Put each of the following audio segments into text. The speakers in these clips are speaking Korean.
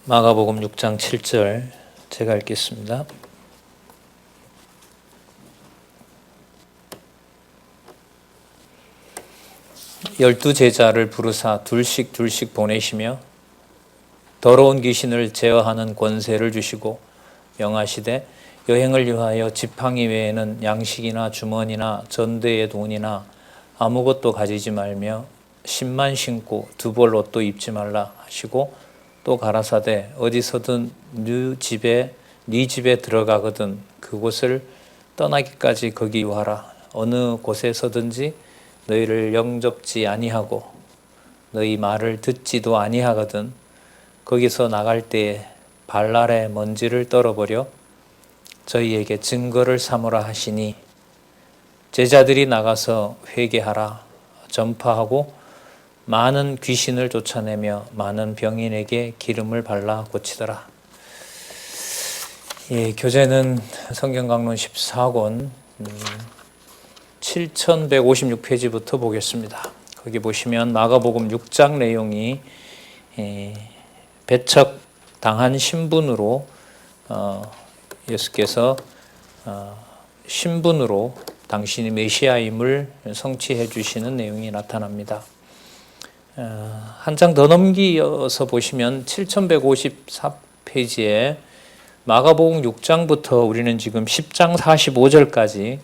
마가복음 6장 7절 제가 읽겠습니다. 열두 제자를 부르사 둘씩 보내시며 더러운 귀신을 제어하는 권세를 주시고 명하시되 여행을 위하여 지팡이 외에는 양식이나 주머니나 전대의 돈이나 아무것도 가지지 말며 신만 신고 두 벌 옷도 입지 말라 하시고 또 가라사대 어디서든 네 집에 들어가거든 그곳을 떠나기까지 거기 유하라. 어느 곳에서든지 너희를 영접지 아니하고 너희 말을 듣지도 아니하거든 거기서 나갈 때에 발날에 먼지를 떨어버려 저희에게 증거를 삼으라 하시니 제자들이 나가서 회개하라 전파하고 많은 귀신을 쫓아내며 많은 병인에게 기름을 발라 고치더라. 교재는 성경강론 14권 7156페이지부터 보겠습니다. 거기 보시면 마가복음 6장 내용이 배척당한 신분으로 예수께서 신분으로 당신이 메시아임을 성취해 주시는 내용이 나타납니다. 한 장 더 넘기어서 보시면 7154페이지에 마가복음 6장부터 우리는 지금 10장 45절까지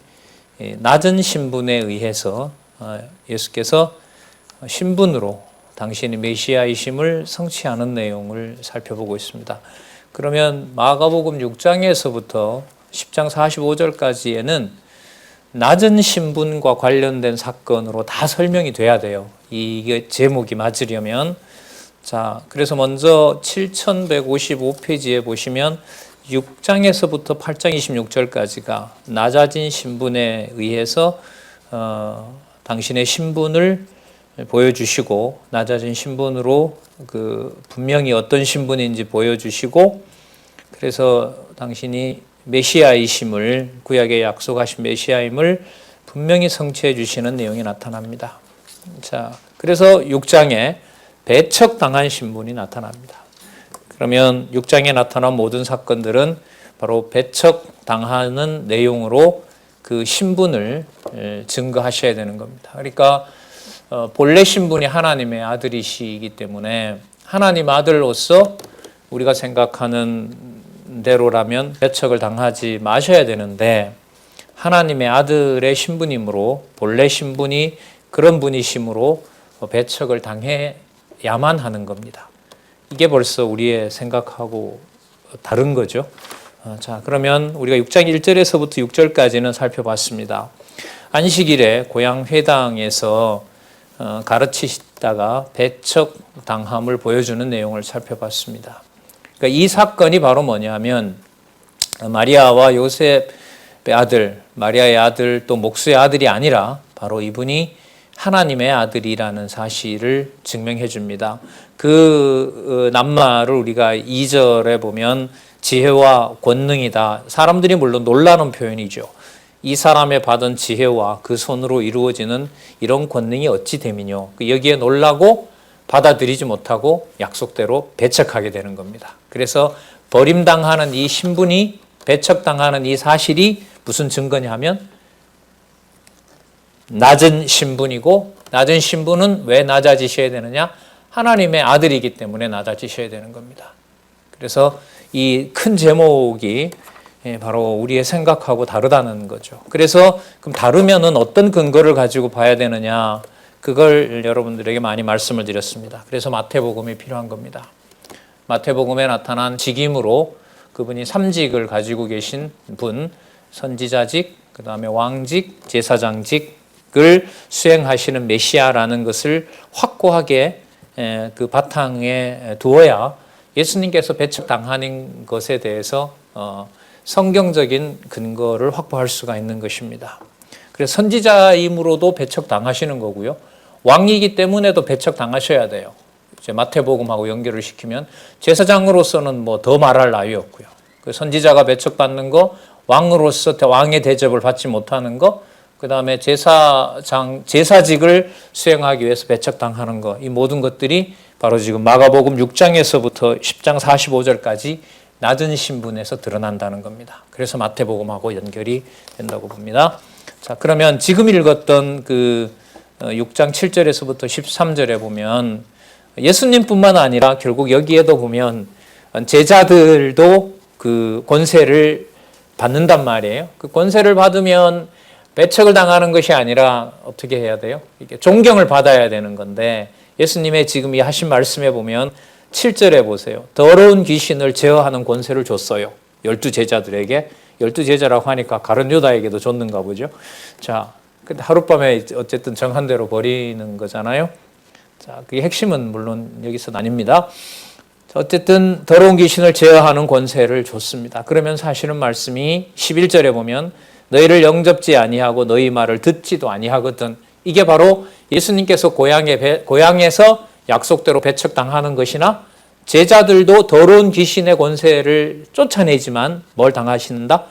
낮은 신분에 의해서 예수께서 신분으로 당신이 메시아이심을 성취하는 내용을 살펴보고 있습니다. 그러면 마가복음 6장에서부터 10장 45절까지에는 낮은 신분과 관련된 사건으로 다 설명이 돼야 돼요. 이게 제목이 맞으려면. 자, 그래서 먼저 7155페이지에 보시면 6장에서부터 8장 26절까지가 낮아진 신분에 의해서 당신의 신분을 보여주시고 낮아진 신분으로 분명히 어떤 신분인지 보여주시고 그래서 당신이 메시아이심을 구약에 약속하신 메시아임을 분명히 성취해 주시는 내용이 나타납니다. 자, 그래서 6장에 배척당한 신분이 나타납니다. 그러면 6장에 나타난 모든 사건들은 바로 배척당하는 내용으로 그 신분을 증거하셔야 되는 겁니다. 그러니까 본래 신분이 하나님의 아들이시기 때문에 하나님 아들로서 우리가 생각하는 대로라면 배척을 당하지 마셔야 되는데 하나님의 아들의 신분이므로 본래 신분이 그런 분이시므로 배척을 당해야만 하는 겁니다. 이게 벌써 우리의 생각하고 다른 거죠. 자, 그러면 우리가 6장 1절에서부터 6절까지는 살펴봤습니다. 안식일에 고향 회당에서 가르치시다가 배척당함을 보여주는 내용을 살펴봤습니다. 그러니까 이 사건이 바로 뭐냐면 마리아와 요셉의 아들, 마리아의 아들 또 목수의 아들이 아니라 바로 이분이 하나님의 아들이라는 사실을 증명해 줍니다. 그 낱말을 우리가 2절에 보면 지혜와 권능이다. 사람들이 물론 놀라는 표현이죠. 이 사람의 받은 지혜와 그 손으로 이루어지는 이런 권능이 어찌 됨이뇨. 여기에 놀라고 받아들이지 못하고 약속대로 배척하게 되는 겁니다. 그래서 버림당하는 이 신분이 배척당하는 이 사실이 무슨 증거냐 하면 낮은 신분이고 낮은 신분은 왜 낮아지셔야 되느냐? 하나님의 아들이기 때문에 낮아지셔야 되는 겁니다. 그래서 이 큰 제목이 바로 우리의 생각하고 다르다는 거죠. 그래서 그럼 다르면은 어떤 근거를 가지고 봐야 되느냐? 그걸 여러분들에게 많이 말씀을 드렸습니다. 그래서 마태복음이 필요한 겁니다. 마태복음에 나타난 직임으로 그분이 3직을 가지고 계신 분, 선지자직, 그 다음에 왕직, 제사장직을 수행하시는 메시아라는 것을 확고하게 그 바탕에 두어야 예수님께서 배척당하는 것에 대해서 성경적인 근거를 확보할 수가 있는 것입니다. 그래서 선지자임으로도 배척당하시는 거고요. 왕이기 때문에도 배척당하셔야 돼요. 이제 마태복음하고 연결을 시키면 제사장으로서는 뭐 더 말할 나위 없고요. 그 선지자가 배척받는 거, 왕으로서 왕의 대접을 받지 못하는 거, 그다음에 제사직을 수행하기 위해서 배척당하는 것, 이 모든 것들이 바로 지금 마가복음 6장에서부터 10장 45절까지 낮은 신분에서 드러난다는 겁니다. 그래서 마태복음하고 연결이 된다고 봅니다. 자, 그러면 지금 읽었던 그 6장 7절에서부터 13절에 보면 예수님뿐만 아니라 결국 여기에도 보면 제자들도 그 권세를 받는단 말이에요. 그 권세를 받으면 배척을 당하는 것이 아니라 어떻게 해야 돼요? 이게 존경을 받아야 되는 건데 예수님의 지금 이 하신 말씀에 보면 7절에 보세요. 더러운 귀신을 제어하는 권세를 줬어요. 12제자들에게. 12제자라고 하니까 가룟 유다에게도 줬는가 보죠. 자, 근데 하룻밤에 어쨌든 정한 대로 버리는 거잖아요. 자, 그게 핵심은 물론 여기서 아닙니다. 어쨌든 더러운 귀신을 제어하는 권세를 줬습니다. 그러면 사실은 말씀이 11절에 보면 너희를 영접지 아니하고 너희 말을 듣지도 아니하거든. 이게 바로 예수님께서 고향에서 약속대로 배척당하는 것이나 제자들도 더러운 귀신의 권세를 쫓아내지만 뭘 당하신다?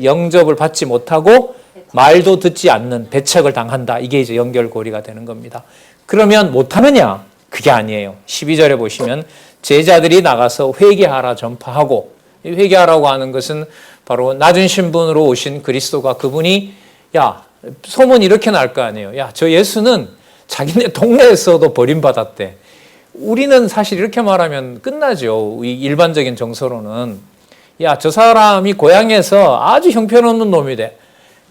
영접을 받지 못하고 말도 듣지 않는 배척을 당한다. 이게 이제 연결고리가 되는 겁니다. 그러면 못하느냐? 그게 아니에요. 12절에 보시면 제자들이 나가서 회개하라 전파하고, 회개하라고 하는 것은 바로 낮은 신분으로 오신 그리스도가 그분이 야, 소문이 이렇게 날 거 아니에요. 야, 저 예수는 자기네 동네에서도 버림받았대. 우리는 사실 이렇게 말하면 끝나죠. 이 일반적인 정서로는. 야, 저 사람이 고향에서 아주 형편없는 놈이래.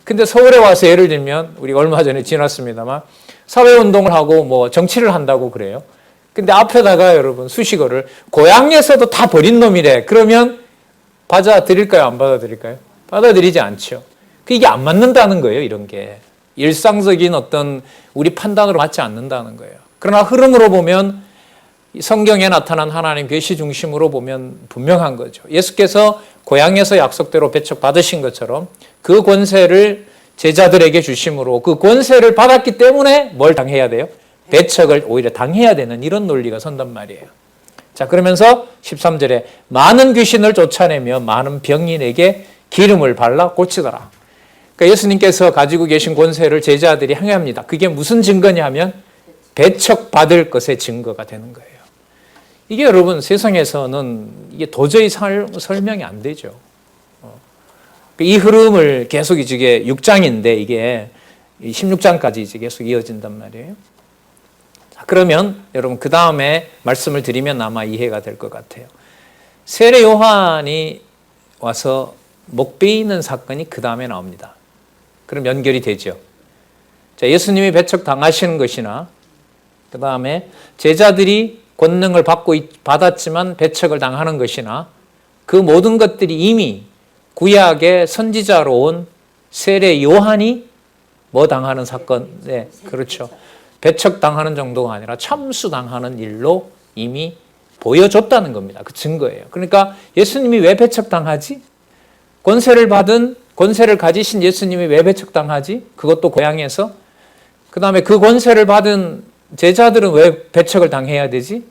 근데 서울에 와서 예를 들면 우리가 얼마 전에 지났습니다만 사회운동을 하고 뭐 정치를 한다고 그래요. 근데 앞에다가 여러분 수식어를 고향에서도 다 버린 놈이래. 그러면 받아들일까요? 안 받아들일까요? 받아들이지 않죠. 이게 안 맞는다는 거예요. 이런 게. 일상적인 어떤 우리 판단으로 맞지 않는다는 거예요. 그러나 흐름으로 보면 성경에 나타난 하나님 계시 중심으로 보면 분명한 거죠. 예수께서 고향에서 약속대로 배척받으신 것처럼 그 권세를 제자들에게 주심으로 그 권세를 받았기 때문에 뭘 당해야 돼요? 배척을 오히려 당해야 되는 이런 논리가 선단 말이에요. 자, 그러면서 13절에 많은 귀신을 쫓아내며 많은 병인에게 기름을 발라 고치더라. 그러니까 예수님께서 가지고 계신 권세를 제자들이 행합니다. 그게 무슨 증거냐 하면 배척받을 것의 증거가 되는 거예요. 이게 여러분 세상에서는 이게 도저히 설명이 안 되죠. 이 흐름을 계속 이제 6장인데 이게 16장까지 이제 계속 이어진단 말이에요. 자, 그러면 여러분 그 다음에 말씀을 드리면 아마 이해가 될 것 같아요. 세례 요한이 와서 목 베이는 사건이 그 다음에 나옵니다. 그럼 연결이 되죠. 자, 예수님이 배척당하시는 것이나 그 다음에 제자들이 권능을 받았지만 배척을 당하는 것이나 그 모든 것들이 이미 구약의 선지자로 온 세례 요한이 뭐 당하는 사건, 네, 그렇죠. 배척당하는 정도가 아니라 참수당하는 일로 이미 보여줬다는 겁니다. 그 증거예요. 그러니까 예수님이 왜 배척당하지? 권세를 가지신 예수님이 왜 배척당하지? 그것도 고향에서. 그 다음에 그 권세를 받은 제자들은 왜 배척을 당해야 되지?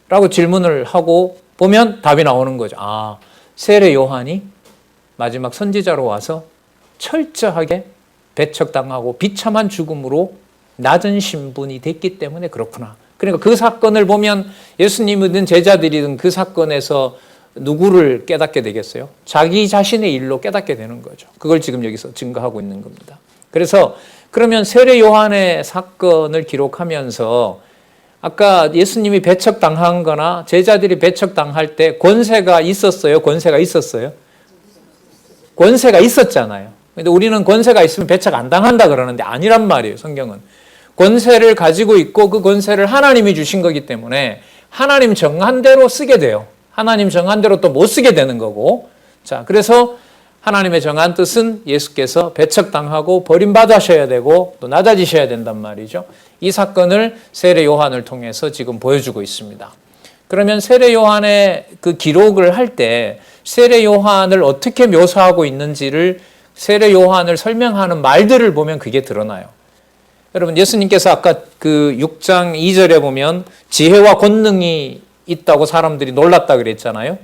라고 질문을 하고 보면 답이 나오는 거죠. 아, 세례 요한이 마지막 선지자로 와서 철저하게 배척당하고 비참한 죽음으로 낮은 신분이 됐기 때문에 그렇구나. 그러니까 그 사건을 보면 예수님이든 제자들이든 그 사건에서 누구를 깨닫게 되겠어요? 자기 자신의 일로 깨닫게 되는 거죠. 그걸 지금 여기서 증거하고 있는 겁니다. 그래서 그러면 세례 요한의 사건을 기록하면서 아까 예수님이 배척당한 거나 제자들이 배척당할 때 권세가 있었어요? 권세가 있었어요? 권세가 있었잖아요. 근데 우리는 권세가 있으면 배척 안 당한다 그러는데 아니란 말이에요. 성경은. 권세를 가지고 있고 그 권세를 하나님이 주신 거기 때문에 하나님 정한 대로 쓰게 돼요. 하나님 정한 대로 또 못 쓰게 되는 거고. 자, 그래서 하나님의 정한 뜻은 예수께서 배척당하고 버림받으셔야 되고 또 낮아지셔야 된단 말이죠. 이 사건을 세례 요한을 통해서 지금 보여주고 있습니다. 그러면 세례 요한의 그 기록을 할 때 세례 요한을 어떻게 묘사하고 있는지를 세례 요한을 설명하는 말들을 보면 그게 드러나요. 여러분 예수님께서 아까 그 6장 2절에 보면 지혜와 권능이 있다고 사람들이 놀랐다 그랬잖아요.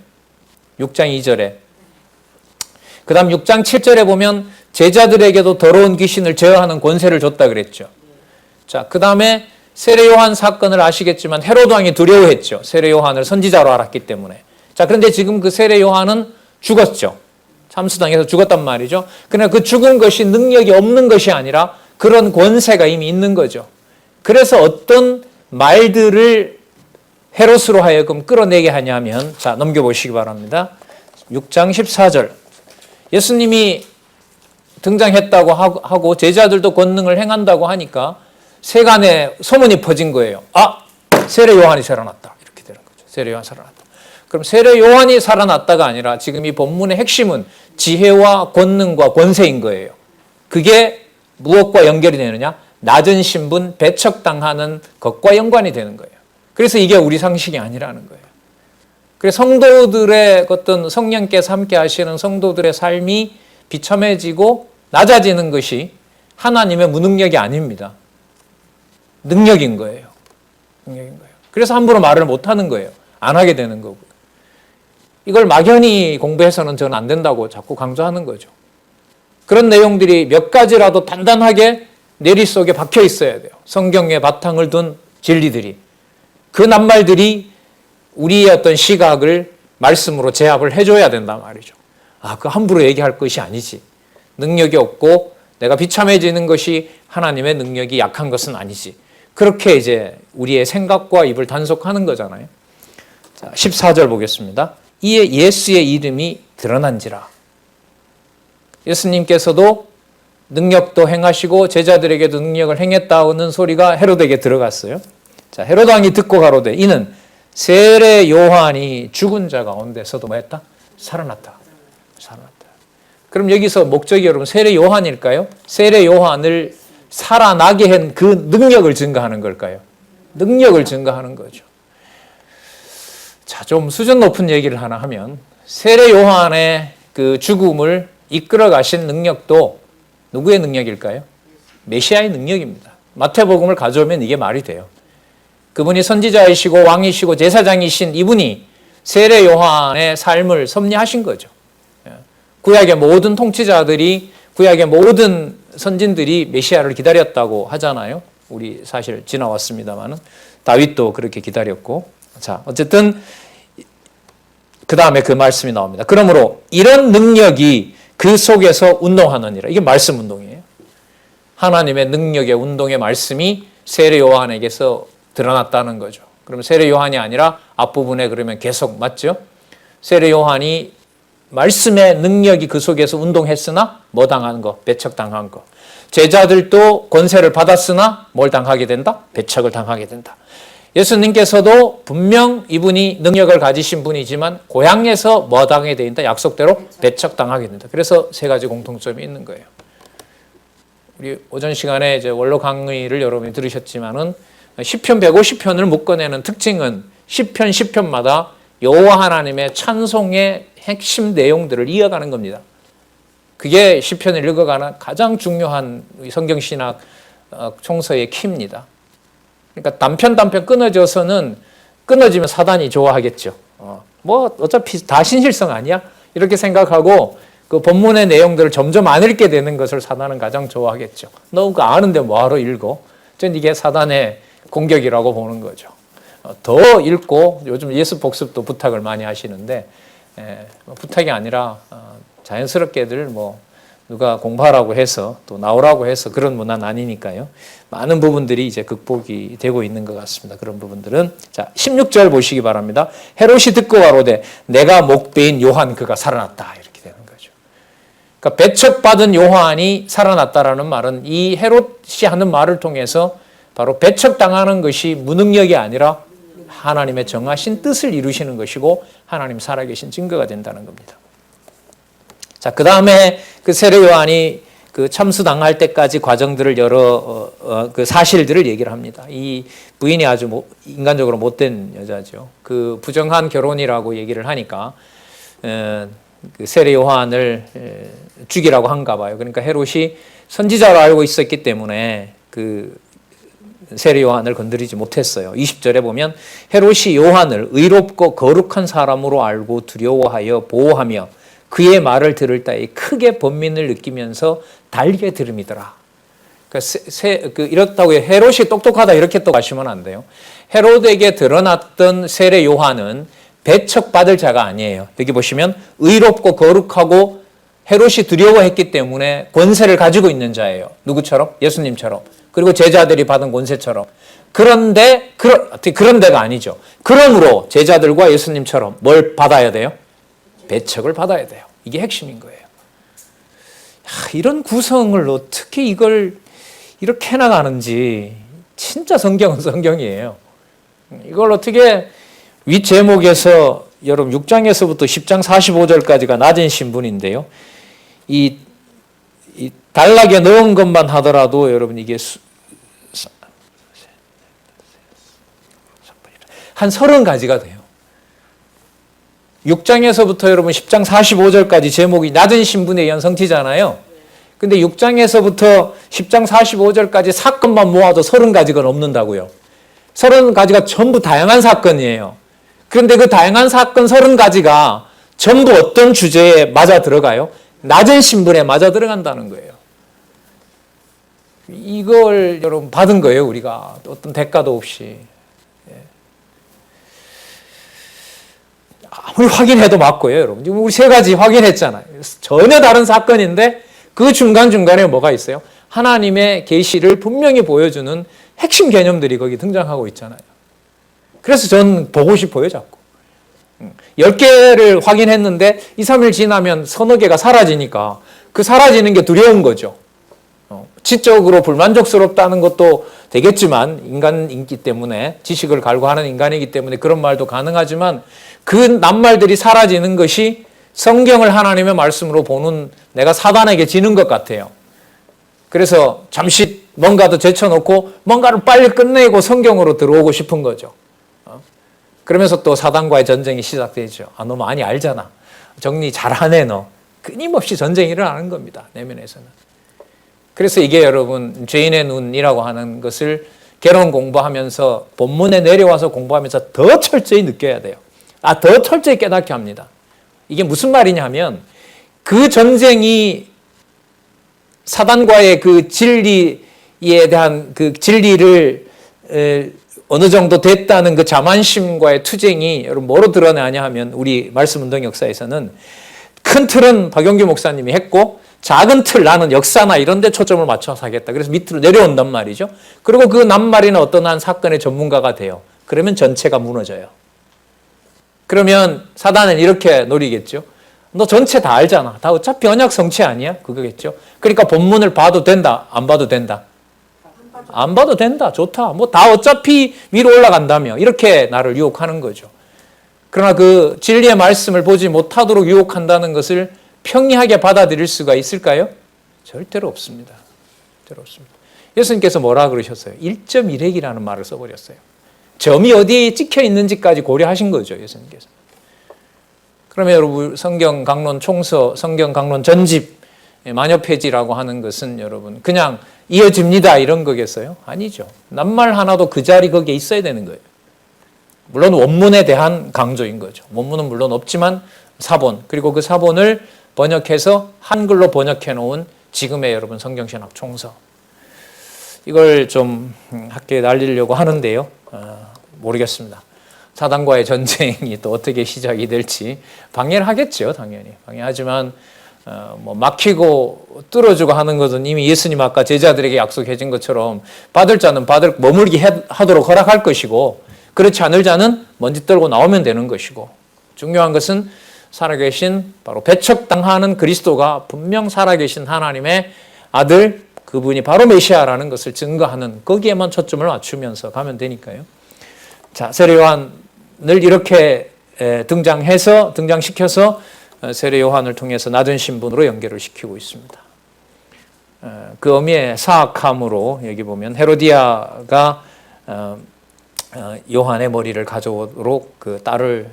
6장 2절에. 그 다음 6장 7절에 보면 제자들에게도 더러운 귀신을 제어하는 권세를 줬다 그랬죠. 자, 그 다음에 세례 요한 사건을 아시겠지만 헤로드 왕이 두려워했죠. 세례 요한을 선지자로 알았기 때문에. 자, 그런데 지금 그 세례 요한은 죽었죠. 참수당해서 죽었단 말이죠. 그러나 그 죽은 것이 능력이 없는 것이 아니라 그런 권세가 이미 있는 거죠. 그래서 어떤 말들을 헤롯으로 하여금 끌어내게 하냐면, 자, 넘겨보시기 바랍니다. 6장 14절. 예수님이 등장했다고 하고 제자들도 권능을 행한다고 하니까 세간에 소문이 퍼진 거예요. 아, 세례 요한이 살아났다. 이렇게 되는 거죠. 세례 요한 살아났다. 그럼 세례 요한이 살아났다가 아니라 지금 이 본문의 핵심은 지혜와 권능과 권세인 거예요. 그게 무엇과 연결이 되느냐? 낮은 신분, 배척당하는 것과 연관이 되는 거예요. 그래서 이게 우리 상식이 아니라는 거예요. 그래서 성도들의 어떤 성령께서 함께 하시는 성도들의 삶이 비참해지고 낮아지는 것이 하나님의 무능력이 아닙니다. 능력인 거예요. 능력인 거예요. 그래서 함부로 말을 못하는 거예요. 안 하게 되는 거고요. 이걸 막연히 공부해서는 저는 안 된다고 자꾸 강조하는 거죠. 그런 내용들이 몇 가지라도 단단하게 내리 속에 박혀 있어야 돼요. 성경에 바탕을 둔 진리들이. 그 낱말들이 우리의 어떤 시각을 말씀으로 제압을 해줘야 된단 말이죠. 아, 그 함부로 얘기할 것이 아니지. 능력이 없고 내가 비참해지는 것이 하나님의 능력이 약한 것은 아니지. 그렇게 이제 우리의 생각과 입을 단속하는 거잖아요. 자, 14절 보겠습니다. 이에 예수의 이름이 드러난지라. 예수님께서도 능력도 행하시고 제자들에게도 능력을 행했다는 소리가 헤롯에게 들어갔어요. 자, 헤롯 왕이 듣고 가로되 이는 세례 요한이 죽은 자 가운데서도 뭐 했다? 살아났다. 살아났다. 그럼 여기서 목적이 여러분 세례 요한일까요? 세례 요한을 살아나게 한 그 능력을 증거하는 걸까요? 능력을 증거하는 거죠. 자, 좀 수준 높은 얘기를 하나 하면 세례 요한의 그 죽음을 이끌어 가신 능력도 누구의 능력일까요? 메시아의 능력입니다. 마태복음을 가져오면 이게 말이 돼요. 그분이 선지자이시고 왕이시고 제사장이신 이분이 세례 요한의 삶을 섭리하신 거죠. 구약의 모든 통치자들이, 구약의 모든 선진들이 메시아를 기다렸다고 하잖아요. 우리 사실 지나왔습니다만은 다윗도 그렇게 기다렸고. 자, 어쨌든 그 다음에 그 말씀이 나옵니다. 그러므로 이런 능력이 그 속에서 운동하느니라. 이게 말씀 운동이에요. 하나님의 능력의 운동의 말씀이 세례 요한에게서 드러났다는 거죠. 그러면 세례 요한이 아니라 앞부분에 그러면 계속 맞죠? 세례 요한이 말씀의 능력이 그 속에서 운동했으나 뭐 당한 거? 배척당한 거. 제자들도 권세를 받았으나 뭘 당하게 된다? 배척을 당하게 된다. 예수님께서도 분명 이분이 능력을 가지신 분이지만 고향에서 뭐 당하게 된다? 약속대로 배척당하게 된다. 그래서 세 가지 공통점이 있는 거예요. 우리 오전 시간에 이제 원로 강의를 여러분이 들으셨지만은 시편 150편을 묶어내는 특징은 시편 10편마다 여호와 하나님의 찬송의 핵심 내용들을 이어가는 겁니다. 그게 시편을 읽어가는 가장 중요한 성경신학 총서의 키입니다. 그러니까 단편 끊어져서는 끊어지면 사단이 좋아하겠죠. 뭐 어차피 다 신실성 아니야? 이렇게 생각하고 그 본문의 내용들을 점점 안 읽게 되는 것을 사단은 가장 좋아하겠죠. 너 그거 아는데 뭐하러 읽어? 전 이게 사단의 공격이라고 보는 거죠. 더 읽고 요즘 예수 복습도 부탁을 많이 하시는데 부탁이 아니라 자연스럽게들 뭐 누가 공부하라고 해서 또 나오라고 해서 그런 문화는 아니니까요. 많은 부분들이 이제 극복이 되고 있는 것 같습니다. 그런 부분들은. 자, 16절 보시기 바랍니다. 헤롯이 듣고 가로되 내가 목배인 요한 그가 살아났다. 이렇게 되는 거죠. 그러니까 배척받은 요한이 살아났다라는 말은 이 헤롯이 하는 말을 통해서 바로 배척당하는 것이 무능력이 아니라 하나님의 정하신 뜻을 이루시는 것이고 하나님 살아계신 증거가 된다는 겁니다. 자, 그 다음에 그 세례 요한이 그 참수당할 때까지 과정들을 여러 그 사실들을 얘기를 합니다. 이 부인이 아주 인간적으로 못된 여자죠. 그 부정한 결혼이라고 얘기를 하니까 그 세례 요한을 죽이라고 한가 봐요. 그러니까 헤롯이 선지자로 알고 있었기 때문에 그 세례 요한을 건드리지 못했어요. 20절에 보면 헤롯이 요한을 의롭고 거룩한 사람으로 알고 두려워하여 보호하며 그의 말을 들을 때에 크게 번민을 느끼면서 달게 들음이더라. 이렇다고 헤롯이 똑똑하다 이렇게 또 가시면 안 돼요. 헤롯에게 드러났던 세례 요한은 배척받을 자가 아니에요. 여기 보시면 의롭고 거룩하고 헤롯이 두려워했기 때문에 권세를 가지고 있는 자예요. 누구처럼? 예수님처럼. 그리고 제자들이 받은 권세처럼. 그런 데가 아니죠. 그러므로 제자들과 예수님처럼 뭘 받아야 돼요? 배척을 받아야 돼요. 이게 핵심인 거예요. 이런 구성을 어떻게 이걸 이렇게 해나가는지 진짜 성경은 성경이에요. 이걸 어떻게 윗제목에서 여러분 6장에서부터 10장 45절까지가 낮은 신분인데요. 이 단락에 넣은 것만 하더라도 여러분 이게 한 30가지가 돼요. 6장에서부터 여러분 10장 45절까지 제목이 낮은 신분의 연성티잖아요. 근데 6장에서부터 10장 45절까지 사건만 모아도 30가지가 넘는다고요. 30가지가 전부 다양한 사건이에요. 그런데 그 다양한 사건 30가지가 전부 어떤 주제에 맞아 들어가요? 낮은 신분에 맞아 들어간다는 거예요. 이걸 여러분 받은 거예요, 우리가. 어떤 대가도 없이. 아무리 확인해도 맞고요, 여러분. 지금 우리 3가지 확인했잖아요. 전혀 다른 사건인데 그 중간중간에 뭐가 있어요? 하나님의 계시를 분명히 보여주는 핵심 개념들이 거기 등장하고 있잖아요. 그래서 전 보고 싶어요, 자꾸. 10개를 확인했는데 2, 3일 지나면 서너 개가 사라지니까 그 사라지는 게 두려운 거죠. 지적으로 불만족스럽다는 것도 되겠지만 인간이기 때문에 지식을 갈구하는 인간이기 때문에 그런 말도 가능하지만 그 낱말들이 사라지는 것이 성경을 하나님의 말씀으로 보는 내가 사단에게 지는 것 같아요. 그래서 잠시 뭔가 더 제쳐놓고 뭔가를 빨리 끝내고 성경으로 들어오고 싶은 거죠. 그러면서 또 사단과의 전쟁이 시작되죠. 너 많이 알잖아. 정리 잘하네 너. 끊임없이 전쟁이 일어나는 겁니다. 내면에서는. 그래서 이게 여러분 죄인의 눈이라고 하는 것을 개론 공부하면서 본문에 내려와서 공부하면서 더 철저히 느껴야 돼요. 더 철저히 깨닫게 합니다. 이게 무슨 말이냐면 그 전쟁이 사단과의 그 진리에 대한 그 진리를 어느 정도 됐다는 그 자만심과의 투쟁이 여러분 뭐로 드러나냐 하면 우리 말씀운동 역사에서는 큰 틀은 박용규 목사님이 했고 작은 틀 나는 역사나 이런 데 초점을 맞춰서 하겠다. 그래서 밑으로 내려온단 말이죠. 그리고 그 낱말이나 어떤 한 사건의 전문가가 돼요. 그러면 전체가 무너져요. 그러면 사단은 이렇게 노리겠죠. 너 전체 다 알잖아. 다 어차피 언약 성취 아니야? 그거겠죠. 그러니까 본문을 봐도 된다? 안 봐도 된다? 안 봐도 된다. 좋다. 뭐 다 어차피 위로 올라간다며. 이렇게 나를 유혹하는 거죠. 그러나 그 진리의 말씀을 보지 못하도록 유혹한다는 것을 평이하게 받아들일 수가 있을까요? 절대로 없습니다. 절대로 없습니다. 예수님께서 뭐라 그러셨어요? 1.1핵이라는 말을 써버렸어요. 점이 어디에 찍혀 있는지까지 고려하신 거죠, 예수님께서. 그러면 여러분 성경 강론 총서, 성경 강론 전집, 만여 페이지라고 하는 것은 여러분 그냥 이어집니다 이런 거겠어요? 아니죠. 낱말 하나도 그 자리 거기에 있어야 되는 거예요. 물론 원문에 대한 강조인 거죠. 원문은 물론 없지만 사본, 그리고 그 사본을 번역해서 한글로 번역해 놓은 지금의 여러분 성경신학 총서. 이걸 좀 학교에 날리려고 하는데요. 모르겠습니다. 사단과의 전쟁이 또 어떻게 시작이 될지 방해를 하겠죠, 당연히. 방해하지만 뭐 막히고 뚫어주고 하는 것은 이미 예수님 아까 제자들에게 약속해 준 것처럼 받을 자는 머물게 하도록 허락할 것이고 그렇지 않을 자는 먼지 떨고 나오면 되는 것이고 중요한 것은 살아계신 바로 배척당하는 그리스도가 분명 살아계신 하나님의 아들 그분이 바로 메시아라는 것을 증거하는 거기에만 초점을 맞추면서 가면 되니까요. 자, 세례 요한을 이렇게 등장시켜서 세례 요한을 통해서 낮은 신분으로 연결을 시키고 있습니다. 그 의미의 사악함으로 여기 보면 헤로디아가 요한의 머리를 가져오도록 그 딸을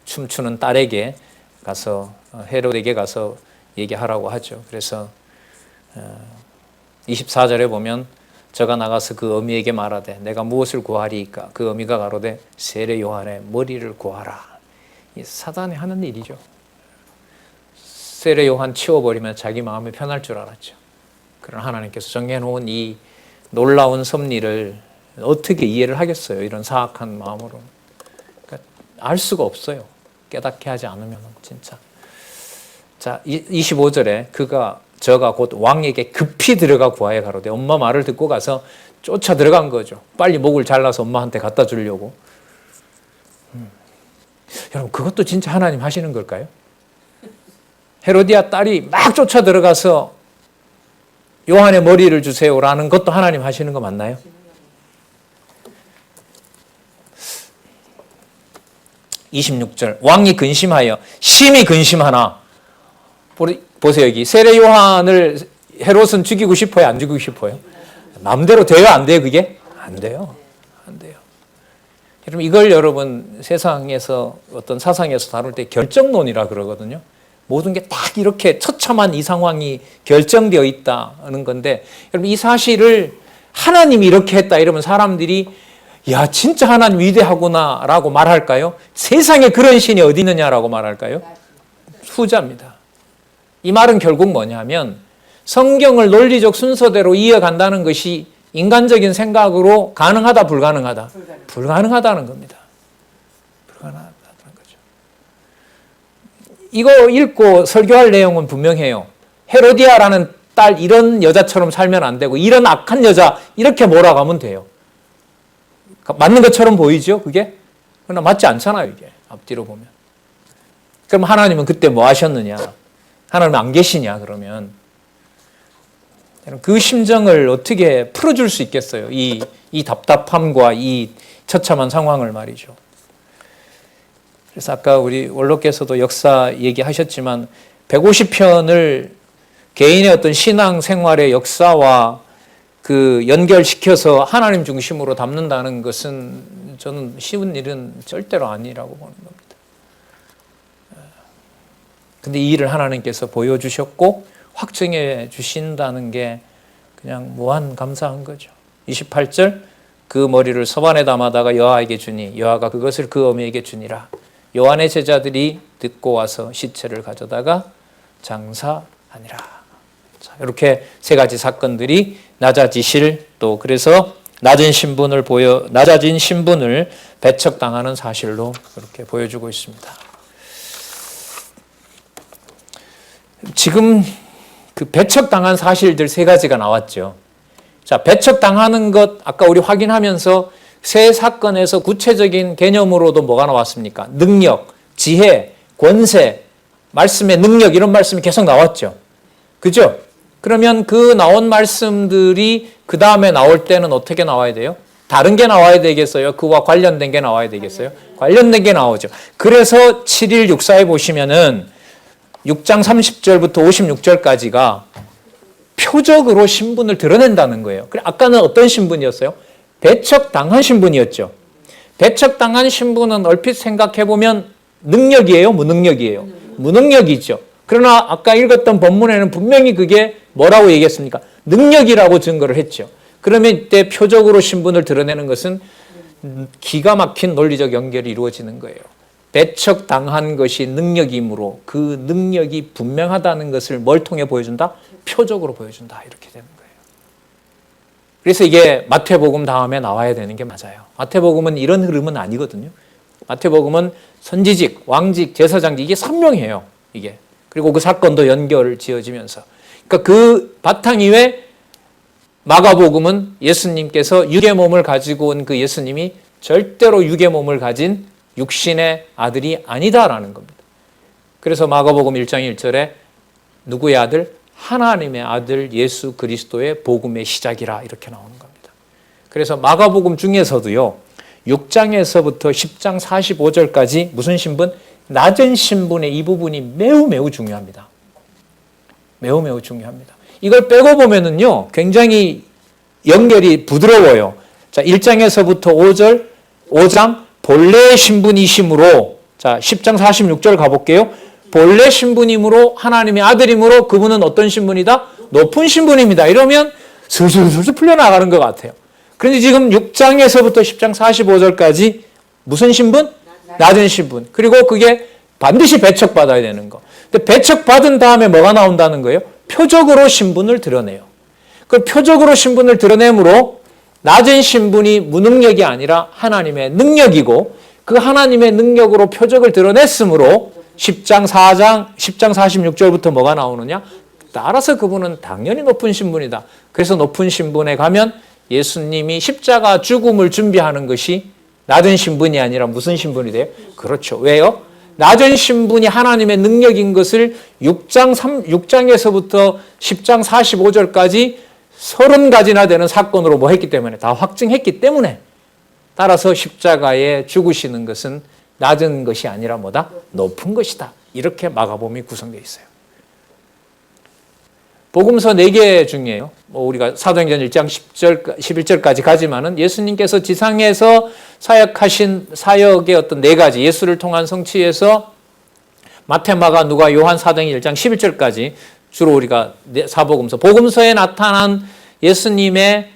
춤추는 딸에게 가서 헤롯에게 가서 얘기하라고 하죠. 그래서 24절에 보면 저가 나가서 그 어미에게 말하되 내가 무엇을 구하리이까? 그 어미가 가로되 세례 요한의 머리를 구하라. 이 사단이 하는 일이죠. 세례 요한 치워버리면 자기 마음이 편할 줄 알았죠. 그러나 하나님께서 정해놓은 이 놀라운 섭리를 어떻게 이해를 하겠어요? 이런 사악한 마음으로. 그러니까 알 수가 없어요. 깨닫게 하지 않으면 진짜. 자, 25절에 저가 곧 왕에게 급히 들어가 구하여 가로되, 엄마 말을 듣고 가서 쫓아 들어간 거죠. 빨리 목을 잘라서 엄마한테 갖다 주려고. 여러분, 그것도 진짜 하나님 하시는 걸까요? 헤로디아 딸이 막 쫓아 들어가서 요한의 머리를 주세요라는 것도 하나님 하시는 거 맞나요? (26절) 왕이 근심하여 심히 근심하나. 보세요, 여기 세례 요한을 헤롯은 죽이고 싶어요, 안 죽이고 싶어요? 마음대로 돼요, 안 돼요? 그게 안 돼요, 안 돼요. 여러분, 이걸 여러분 세상에서 어떤 사상에서 다룰 때 결정론이라 그러거든요. 모든 게 딱 이렇게 처참한 이 상황이 결정되어 있다는 건데, 여러분 이 사실을 하나님이 이렇게 했다 이러면 사람들이 야, 진짜 하나님 위대하구나 라고 말할까요? 세상에 그런 신이 어디 있느냐라고 말할까요? 후자입니다. 이 말은 결국 뭐냐면 성경을 논리적 순서대로 이어간다는 것이 인간적인 생각으로 가능하다, 불가능하다? 불가능하다는 겁니다. 불가능하다는 거죠. 이거 읽고 설교할 내용은 분명해요. 헤로디아라는 딸 이런 여자처럼 살면 안 되고 이런 악한 여자 이렇게 몰아가면 돼요. 맞는 것처럼 보이죠, 그게? 그러나 맞지 않잖아요, 이게. 앞뒤로 보면. 그럼 하나님은 그때 뭐 하셨느냐? 하나님은 안 계시냐, 그러면. 그 심정을 어떻게 풀어줄 수 있겠어요? 이 답답함과 이 처참한 상황을 말이죠. 그래서 아까 우리 원로께서도 역사 얘기하셨지만 150편을 개인의 어떤 신앙 생활의 역사와 그 연결시켜서 하나님 중심으로 담는다는 것은 저는 쉬운 일은 절대로 아니라고 보는 겁니다. 근데 이 일을 하나님께서 보여주셨고 확증해 주신다는 게 그냥 무한 감사한 거죠. 28절 그 머리를 서반에 담아다가 여호와에게 주니 여호와가 그것을 그 어미에게 주니라. 요한의 제자들이 듣고 와서 시체를 가져다가 장사하니라. 자, 이렇게 세 가지 사건들이 낮아지실 또 그래서 낮아진 신분을 배척당하는 사실로 그렇게 보여주고 있습니다. 지금 그 배척당한 사실들 세 가지가 나왔죠. 자, 배척당하는 것 아까 우리 확인하면서 세 사건에서 구체적인 개념으로도 뭐가 나왔습니까? 능력, 지혜, 권세, 말씀의 능력 이런 말씀이 계속 나왔죠. 그죠? 그러면 그 나온 말씀들이 그 다음에 나올 때는 어떻게 나와야 돼요? 다른 게 나와야 되겠어요? 그와 관련된 게 나와야 되겠어요? 관련된 게 나오죠. 그래서 7일 육사에 보시면은 6장 30절부터 56절까지가 표적으로 신분을 드러낸다는 거예요. 아까는 어떤 신분이었어요? 배척당한 신분이었죠. 배척당한 신분은 얼핏 생각해보면 능력이에요? 무능력이에요? 무능력이죠. 그러나 아까 읽었던 본문에는 분명히 그게 뭐라고 얘기했습니까? 능력이라고 증거를 했죠. 그러면 이때 표적으로 신분을 드러내는 것은 기가 막힌 논리적 연결이 이루어지는 거예요. 배척당한 것이 능력이므로 그 능력이 분명하다는 것을 뭘 통해 보여준다? 표적으로 보여준다. 이렇게 되는 거예요. 그래서 이게 마태복음 다음에 나와야 되는 게 맞아요. 마태복음은 이런 흐름은 아니거든요. 마태복음은 선지직, 왕직, 제사장직 이게 선명해요. 이게. 그리고 그 사건도 연결 지어지면서. 그러니까 그 바탕 위에 마가복음은 예수님께서 육의 몸을 가지고 온 그 예수님이 절대로 육의 몸을 가진 육신의 아들이 아니다라는 겁니다. 그래서 마가복음 1장 1절에 누구의 아들? 하나님의 아들 예수 그리스도의 복음의 시작이라 이렇게 나오는 겁니다. 그래서 마가복음 중에서도요. 6장에서부터 10장 45절까지 무슨 신분? 낮은 신분의 이 부분이 매우 중요합니다. 매우 중요합니다. 이걸 빼고 보면은요, 굉장히 연결이 부드러워요. 자, 1장에서부터 5장, 본래 신분이심으로, 자, 10장 46절 가볼게요. 본래 신분이므로 하나님의 아들이므로 그분은 어떤 신분이다? 높은 신분입니다. 이러면 슬슬 풀려나가는 것 같아요. 그런데 지금 6장에서부터 10장 45절까지 무슨 신분? 낮은 신분. 그리고 그게 반드시 배척받아야 되는 거. 근데 배척받은 다음에 뭐가 나온다는 거예요? 표적으로 신분을 드러내요. 그 표적으로 신분을 드러내므로 낮은 신분이 무능력이 아니라 하나님의 능력이고 그 하나님의 능력으로 표적을 드러냈으므로 10장 46절부터 뭐가 나오느냐? 따라서 그분은 당연히 높은 신분이다. 그래서 높은 신분에 가면 예수님이 십자가 죽음을 준비하는 것이 낮은 신분이 아니라 무슨 신분이 돼요? 그렇죠. 왜요? 낮은 신분이 하나님의 능력인 것을 6장에서부터 10장 45절까지 30가지나 되는 사건으로 뭐 했기 때문에 다 확증했기 때문에 따라서 십자가에 죽으시는 것은 낮은 것이 아니라 뭐다? 높은 것이다. 이렇게 마가복음이 구성되어 있어요. 복음서 4개 중에요. 우리가 사도행전 1장 11절까지 가지만은 예수님께서 지상에서 사역하신 사역의 어떤 4가지 예수를 통한 성취에서 마태, 마가, 누가, 요한, 사도행전 1장 11절까지 주로 우리가 사복음서, 복음서에 나타난 예수님의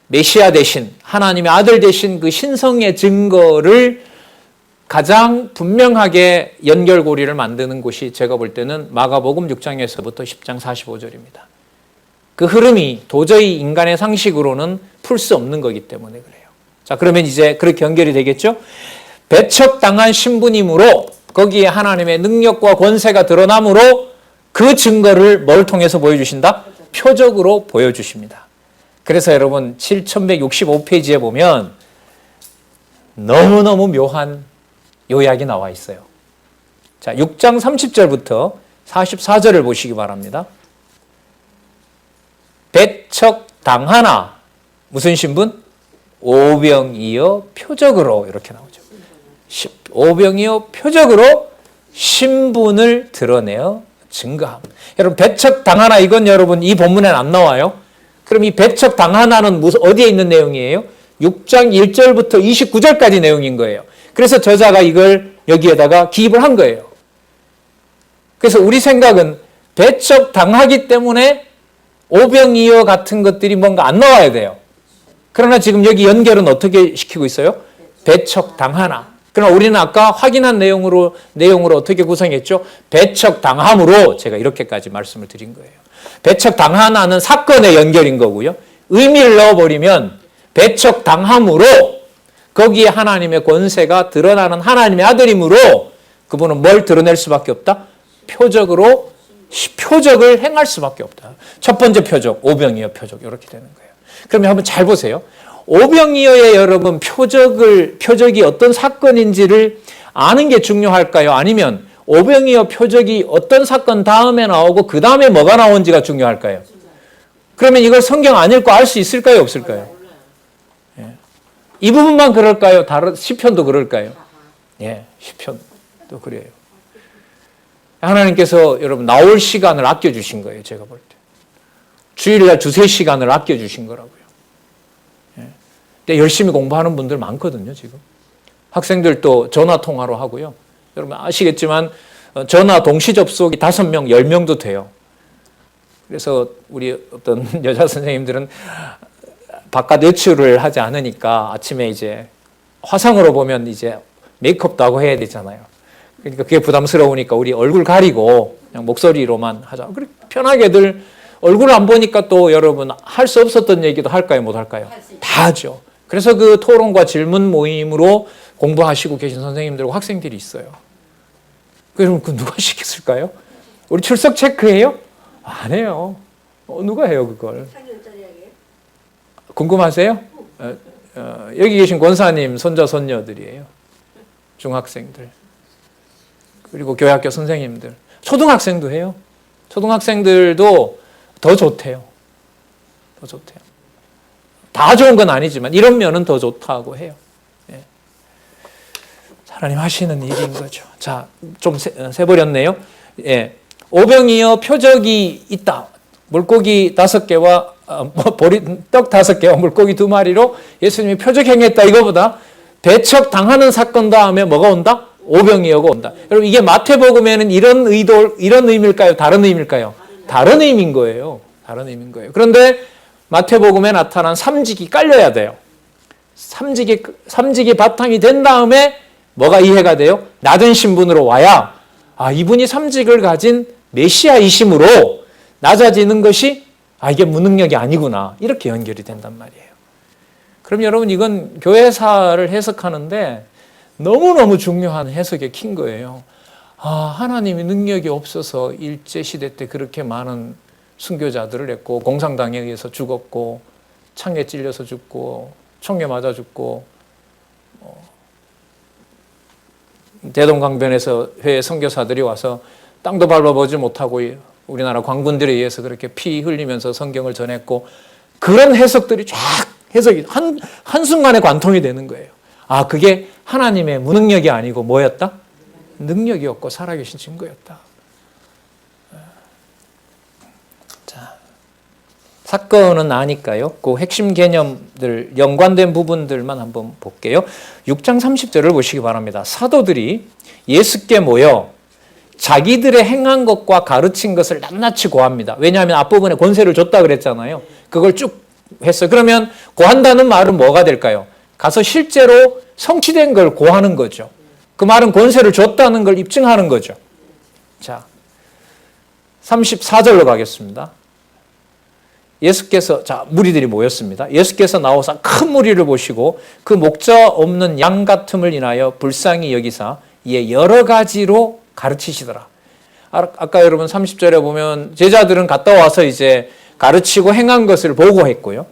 메시아 되신 하나님의 아들 되신 그 신성의 증거를 가장 분명하게 연결고리를 만드는 곳이 제가 볼 때는 마가복음 6장에서부터 10장 45절입니다. 그 흐름이 도저히 인간의 상식으로는 풀 수 없는 거기 때문에 그래요. 자, 그러면 이제 그렇게 연결이 되겠죠? 배척당한 신분이므로 거기에 하나님의 능력과 권세가 드러나므로 그 증거를 뭘 통해서 보여주신다? 표적으로 보여주십니다. 그래서 여러분 7165페이지에 보면 너무너무 묘한 요약이 나와 있어요. 자, 6장 30절부터 44절을 보시기 바랍니다. 배척당하나 무슨 신분? 오병이어 표적으로 이렇게 나오죠. 오병이어 표적으로 신분을 드러내어 증거함. 여러분 배척당하나 이건 여러분 이 본문에는 안 나와요. 그럼 이 배척당하나는 어디에 있는 내용이에요? 6장 1절부터 29절까지 내용인 거예요. 그래서 저자가 이걸 여기에다가 기입을 한 거예요. 그래서 우리 생각은 배척당하기 때문에 오병이어 같은 것들이 뭔가 안 나와야 돼요. 그러나 지금 여기 연결은 어떻게 시키고 있어요? 배척당하나. 그러나 우리는 아까 확인한 내용으로 어떻게 구성했죠? 배척당함으로 제가 이렇게까지 말씀을 드린 거예요. 배척당하나는 사건의 연결인 거고요. 의미를 넣어버리면 배척당함으로 거기에 하나님의 권세가 드러나는 하나님의 아들이므로 그분은 뭘 드러낼 수밖에 없다? 표적을 행할 수밖에 없다. 첫 번째 표적, 오병이어 표적 이렇게 되는 거예요. 그러면 한번 잘 보세요. 오병이어의 여러분 표적이 어떤 사건인지를 아는 게 중요할까요? 아니면 오병이어 표적이 어떤 사건 다음에 나오고 그 다음에 뭐가 나온지가 중요할까요? 그러면 이걸 성경 안 읽고 알 수 있을까요? 없을까요? 예. 이 부분만 그럴까요? 다른 시편도 그럴까요? 예, 시편도 그래요. 하나님께서 여러분 나올 시간을 아껴주신 거예요. 제가 볼 때. 주일날 2-3시간을 아껴주신 거라고요. 예. 근데 열심히 공부하는 분들 많거든요. 지금. 학생들도 전화통화로 하고요. 여러분 아시겠지만 전화 동시 접속이 5명, 10명도 돼요. 그래서 우리 어떤 여자 선생님들은 바깥 외출을 하지 않으니까 아침에 이제 화상으로 보면 이제 메이크업도 하고 해야 되잖아요. 그러니까 그게 부담스러우니까 우리 얼굴 가리고 그냥 목소리로만 하자. 그렇게 편하게들 얼굴 안 보니까 또 여러분 할 수 없었던 얘기도 할까요? 못 할까요? 다 하죠. 그래서 그 토론과 질문 모임으로 공부하시고 계신 선생님들과 학생들이 있어요. 그럼 그 누가 시켰을까요? 우리 출석 체크해요? 안 해요. 누가 해요 그걸? 궁금하세요? 여기 계신 권사님 손자 손녀들이에요. 중학생들. 그리고 교회학교 선생님들. 초등학생도 해요. 초등학생들도 더 좋대요. 더 좋대요. 다 좋은 건 아니지만 이런 면은 더 좋다고 해요. 예. 하나님 하시는 일인 거죠. 자, 좀 세버렸네요. 예. 오병이어 표적이 있다. 물고기 5개와 떡 5개와 물고기 2마리로 예수님이 표적 행했다. 이거보다 배척 당하는 사건 다음에 뭐가 온다? 오병이어가 온다. 여러분 이게 마태복음에는 이런 의미일까요? 다른 의미일까요? 다른 의미인 거예요. 다른 의미인 거예요. 그런데 마태복음에 나타난 삼직이 깔려야 돼요. 삼직이 바탕이 된 다음에 뭐가 이해가 돼요? 낮은 신분으로 와야 이분이 삼직을 가진 메시아이심으로 낮아지는 것이 이게 무능력이 아니구나. 이렇게 연결이 된단 말이에요. 그럼 여러분 이건 교회사를 해석하는데 너무너무 중요한 해석의 킨 거예요. 하나님이 능력이 없어서 일제시대 때 그렇게 많은 순교자들을 했고 공산당에 의해서 죽었고 창에 찔려서 죽고 총에 맞아 죽고 대동강변에서 회의 선교사들이 와서 땅도 밟아보지 못하고 우리나라 광군들에 의해서 그렇게 피 흘리면서 성경을 전했고 그런 해석들이 쫙 해석이 한순간에 관통이 되는 거예요. 그게 하나님의 무능력이 아니고 뭐였다? 능력이었고 살아계신 증거였다. 자, 사건은 아니까요. 그 핵심 개념들, 연관된 부분들만 한번 볼게요. 6장 30절을 보시기 바랍니다. 사도들이 예수께 모여 자기들의 행한 것과 가르친 것을 낱낱이 고합니다. 왜냐하면 앞부분에 권세를 줬다 그랬잖아요. 그걸 쭉 했어요. 그러면 고한다는 말은 뭐가 될까요? 가서 실제로 성취된 걸 고하는 거죠. 그 말은 권세를 줬다는 걸 입증하는 거죠. 자, 34절로 가겠습니다. 무리들이 모였습니다. 예수께서 나오사 큰 무리를 보시고 그 목자 없는 양 같음을 인하여 불쌍히 여기사 이에 여러 가지로 가르치시더라. 아까 여러분 30절에 보면 제자들은 갔다 와서 이제 가르치고 행한 것을 보고했고요.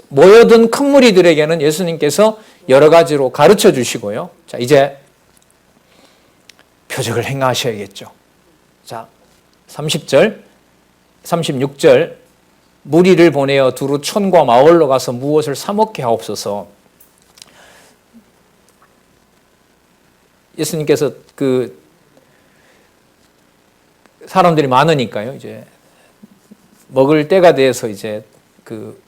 모여든 큰 무리들에게는 예수님께서 여러 가지로 가르쳐 주시고요. 자, 이제 표적을 행하셔야겠죠. 자, 30절, 36절 무리를 보내어 두루 촌과 마을로 가서 무엇을 사 먹게 하옵소서. 예수님께서 그 사람들이 많으니까요. 이제 먹을 때가 돼서 이제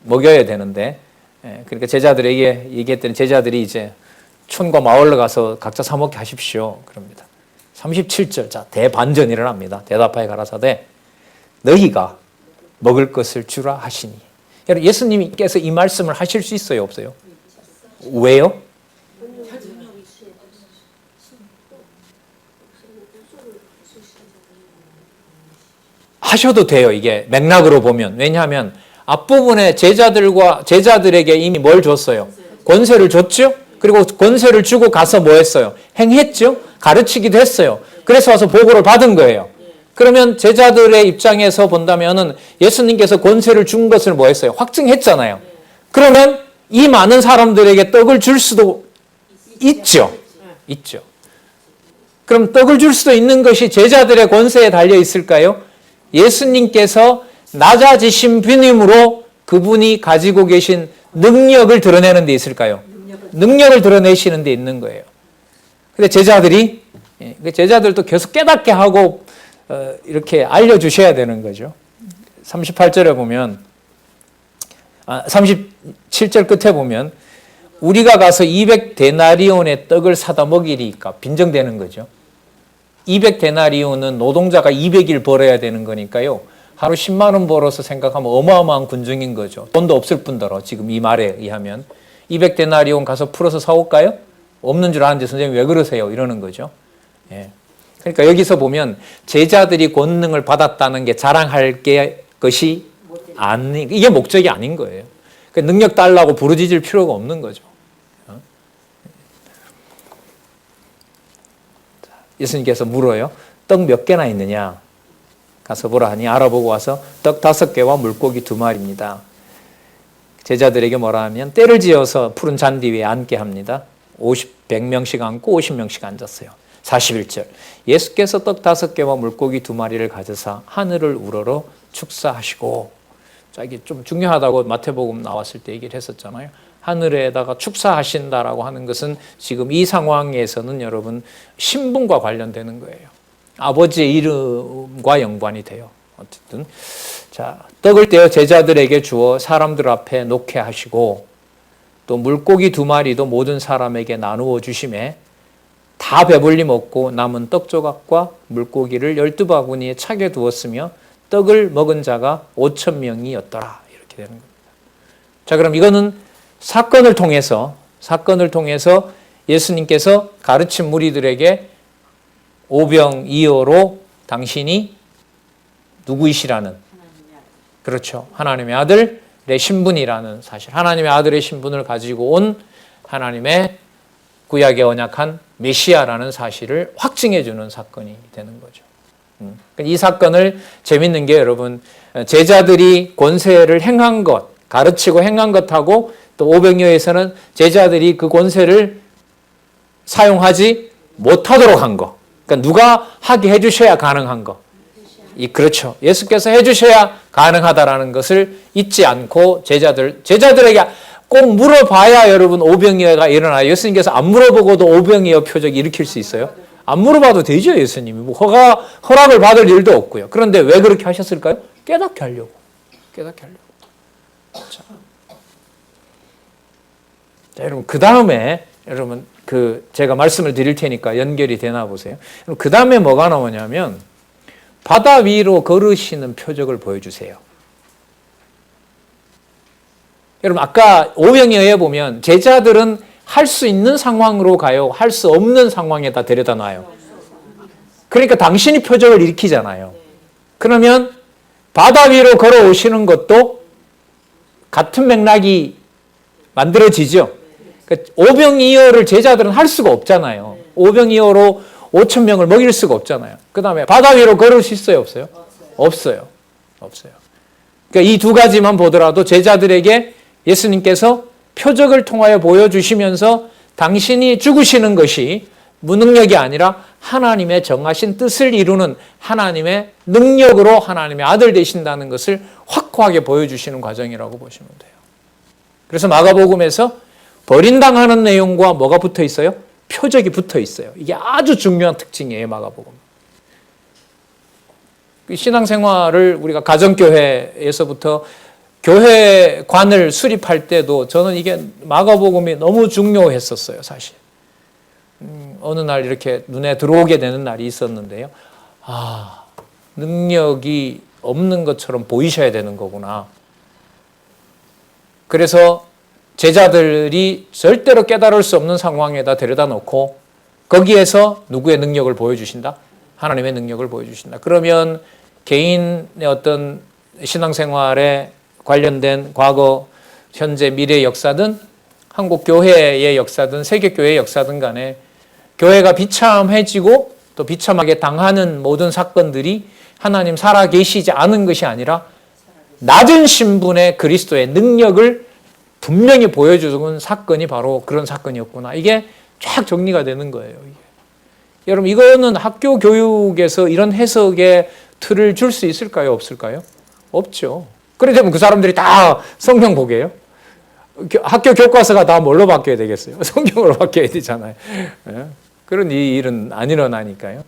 먹여야 되는데, 그러니까 제자들에게 얘기했더니 제자들이 이제 촌과 마을로 가서 각자 사 먹게 하십시오. 그럽니다. 37절, 자, 대반전이를 합니다. 대답하여 가라사대 너희가 먹을 것을 주라 하시니. 여러분, 예수님께서 이 말씀을 하실 수 있어요, 없어요? 왜요? 하셔도 돼요, 이게 맥락으로 보면. 왜냐하면 앞부분에 제자들에게 이미 뭘 줬어요? 권세를 줬죠? 그리고 권세를 주고 가서 뭐 했어요? 행했죠? 가르치기도 했어요. 그래서 와서 보고를 받은 거예요. 그러면 제자들의 입장에서 본다면은 예수님께서 권세를 준 것을 뭐 했어요? 확증했잖아요. 그러면 이 많은 사람들에게 떡을 줄 수도 있죠. 있죠. 그럼 떡을 줄 수도 있는 것이 제자들의 권세에 달려 있을까요? 예수님께서 낮아지신 분임으로 그분이 가지고 계신 능력을 드러내는 데 있을까요? 능력을 드러내시는 데 있는 거예요. 근데 제자들도 계속 깨닫게 하고 이렇게 알려주셔야 되는 거죠. 38절에 보면 37절 끝에 보면 우리가 가서 200데나리온의 떡을 사다 먹이리까 빈정되는 거죠. 200데나리온은 노동자가 200일 벌어야 되는 거니까요. 하루 10만 원 벌어서 생각하면 어마어마한 군중인 거죠. 돈도 없을 뿐더러 지금 이 말에 의하면 200데나리온 가서 풀어서 사올까요? 없는 줄 아는데 선생님 왜 그러세요? 이러는 거죠. 예. 그러니까 여기서 보면 제자들이 권능을 받았다는 게 자랑할 것이 이게 목적이 아닌 거예요. 그러니까 능력 달라고 부르짖을 필요가 없는 거죠. 예수님께서 물어요. 떡 몇 개나 있느냐? 가서 보라 하니 알아보고 와서 떡 5개와 물고기 2마리입니다. 제자들에게 뭐라 하면 때를 지어서 푸른 잔디 위에 앉게 합니다. 100명씩 앉고 50명씩 앉았어요. 41절 예수께서 떡 5개와 물고기 2마리를 가져사 하늘을 우러러 축사하시고, 자, 이게 좀 중요하다고 마태복음 나왔을 때 얘기를 했었잖아요. 하늘에다가 축사하신다라고 하는 것은 지금 이 상황에서는 여러분 신분과 관련되는 거예요. 아버지의 이름과 연관이 돼요. 어쨌든 자, 떡을 떼어 제자들에게 주어 사람들 앞에 놓게 하시고 또 물고기 2마리도 모든 사람에게 나누어 주심에 다 배불리 먹고 남은 떡 조각과 물고기를 12바구니에 차게 두었으며 떡을 먹은 자가 5,000명이었더라. 이렇게 되는 겁니다. 자, 그럼 이거는 사건을 통해서 예수님께서 가르친 무리들에게 오병이어로 당신이 누구이시라는, 그렇죠, 하나님의 아들의 신분이라는 사실, 하나님의 아들의 신분을 가지고 온 하나님의 구약의 언약한 메시아라는 사실을 확증해 주는 사건이 되는 거죠. 이 사건을, 재밌는 게 여러분, 제자들이 권세를 행한 것, 가르치고 행한 것하고 또 오병이어에서는 제자들이 그 권세를 사용하지 못하도록 한 거, 그러니까 누가 하게 해주셔야 가능한 거, 그렇죠, 예수께서 해주셔야 가능하다라는 것을 잊지 않고 제자들에게 꼭 물어봐야 여러분 오병이어가 일어나요. 예수님께서 안 물어보고도 오병이어 표적 일으킬 수 있어요? 안 물어봐도 되죠. 예수님이 뭐 허락을 받을 일도 없고요. 그런데 왜 그렇게 하셨을까요? 깨닫게 하려고. 자, 여러분, 그 다음에 여러분, 제가 말씀을 드릴 테니까 연결이 되나 보세요. 그 다음에 뭐가 나오냐면 바다 위로 걸으시는 표적을 보여주세요. 여러분, 아까 오병이어에 보면 제자들은 할 수 있는 상황으로 가요, 할 수 없는 상황에다 데려다 놔요. 그러니까 당신이 표적을 일으키잖아요. 그러면 바다 위로 걸어오시는 것도 같은 맥락이 만들어지죠. 그러니까 오병이어를 제자들은 할 수가 없잖아요. 오병이어로 5,000명을 먹일 수가 없잖아요. 그 다음에 바다 위로 걸을 수 있어요, 없어요? 없어요. 그러니까 이 두 가지만 보더라도 제자들에게 예수님께서 표적을 통하여 보여주시면서 당신이 죽으시는 것이 무능력이 아니라 하나님의 정하신 뜻을 이루는 하나님의 능력으로 하나님의 아들 되신다는 것을 확고하게 보여주시는 과정이라고 보시면 돼요. 그래서 마가복음에서 버림당하는 내용과 뭐가 붙어 있어요? 표적이 붙어 있어요. 이게 아주 중요한 특징이에요, 마가복음. 신앙생활을 우리가 가정교회에서부터 교회관을 수립할 때도 저는 이게 마가복음이 너무 중요했었어요, 사실. 어느 날 이렇게 눈에 들어오게 되는 날이 있었는데요. 능력이 없는 것처럼 보이셔야 되는 거구나. 그래서 제자들이 절대로 깨달을 수 없는 상황에다 데려다 놓고 거기에서 누구의 능력을 보여주신다? 하나님의 능력을 보여주신다. 그러면 개인의 어떤 신앙생활에 관련된 과거, 현재, 미래의 역사든 한국 교회의 역사든 세계 교회의 역사든 간에 교회가 비참해지고 또 비참하게 당하는 모든 사건들이 하나님 살아계시지 않은 것이 아니라 낮은 신분의 그리스도의 능력을 분명히 보여주는 사건이 바로 그런 사건이었구나. 이게 쫙 정리가 되는 거예요. 이게. 여러분, 이거는 학교 교육에서 이런 해석의 틀을 줄 수 있을까요? 없을까요? 없죠. 그러려면 그 사람들이 다 성경 보게요. 학교 교과서가 다 뭘로 바뀌어야 되겠어요? 성경으로 바뀌어야 되잖아요. 그런 일은 안 일어나니까요.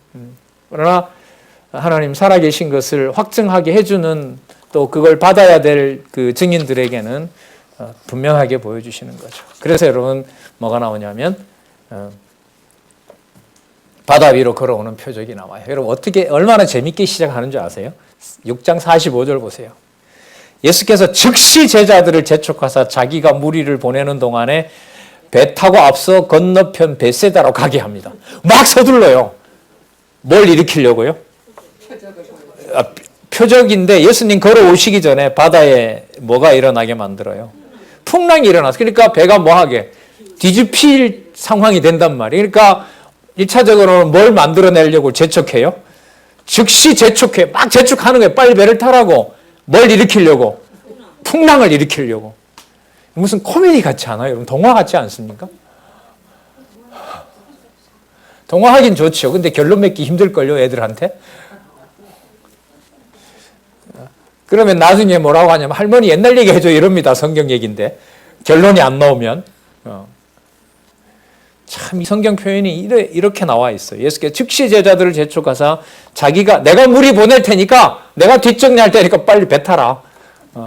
그러나 하나님 살아계신 것을 확증하게 해주는, 또 그걸 받아야 될 그 증인들에게는 분명하게 보여주시는 거죠. 그래서 여러분, 뭐가 나오냐면 바다 위로 걸어오는 표적이 나와요. 여러분, 얼마나 재밌게 시작하는 줄 아세요? 6장 45절 보세요. 예수께서 즉시 제자들을 재촉하사 자기가 무리를 보내는 동안에 배 타고 앞서 건너편 베세다로 가게 합니다. 막 서둘러요. 뭘 일으키려고요? 표적인데 예수님 걸어오시기 전에 바다에 뭐가 일어나게 만들어요? 풍랑이 일어나서. 그러니까 배가 뭐하게? 뒤집힐 상황이 된단 말이에요. 그러니까 1차적으로는 뭘 만들어내려고 재촉해요? 즉시 재촉해. 막 재촉하는 거예요. 빨리 배를 타라고. 뭘 일으키려고? 풍랑을 일으키려고. 무슨 코미디 같지 않아요? 여러분, 동화 같지 않습니까? 동화하긴 좋죠. 근데 결론 맺기 힘들걸요, 애들한테? 그러면 나중에 뭐라고 하냐면 할머니 옛날 얘기 해줘 이럽니다. 성경 얘기인데. 결론이 안 나오면. 참, 이 성경 표현이 이렇게 나와 있어요. 예수께서 즉시 제자들을 재촉하사 자기가 내가 무리 보낼 테니까 내가 뒷정리할 테니까 빨리 배 타라.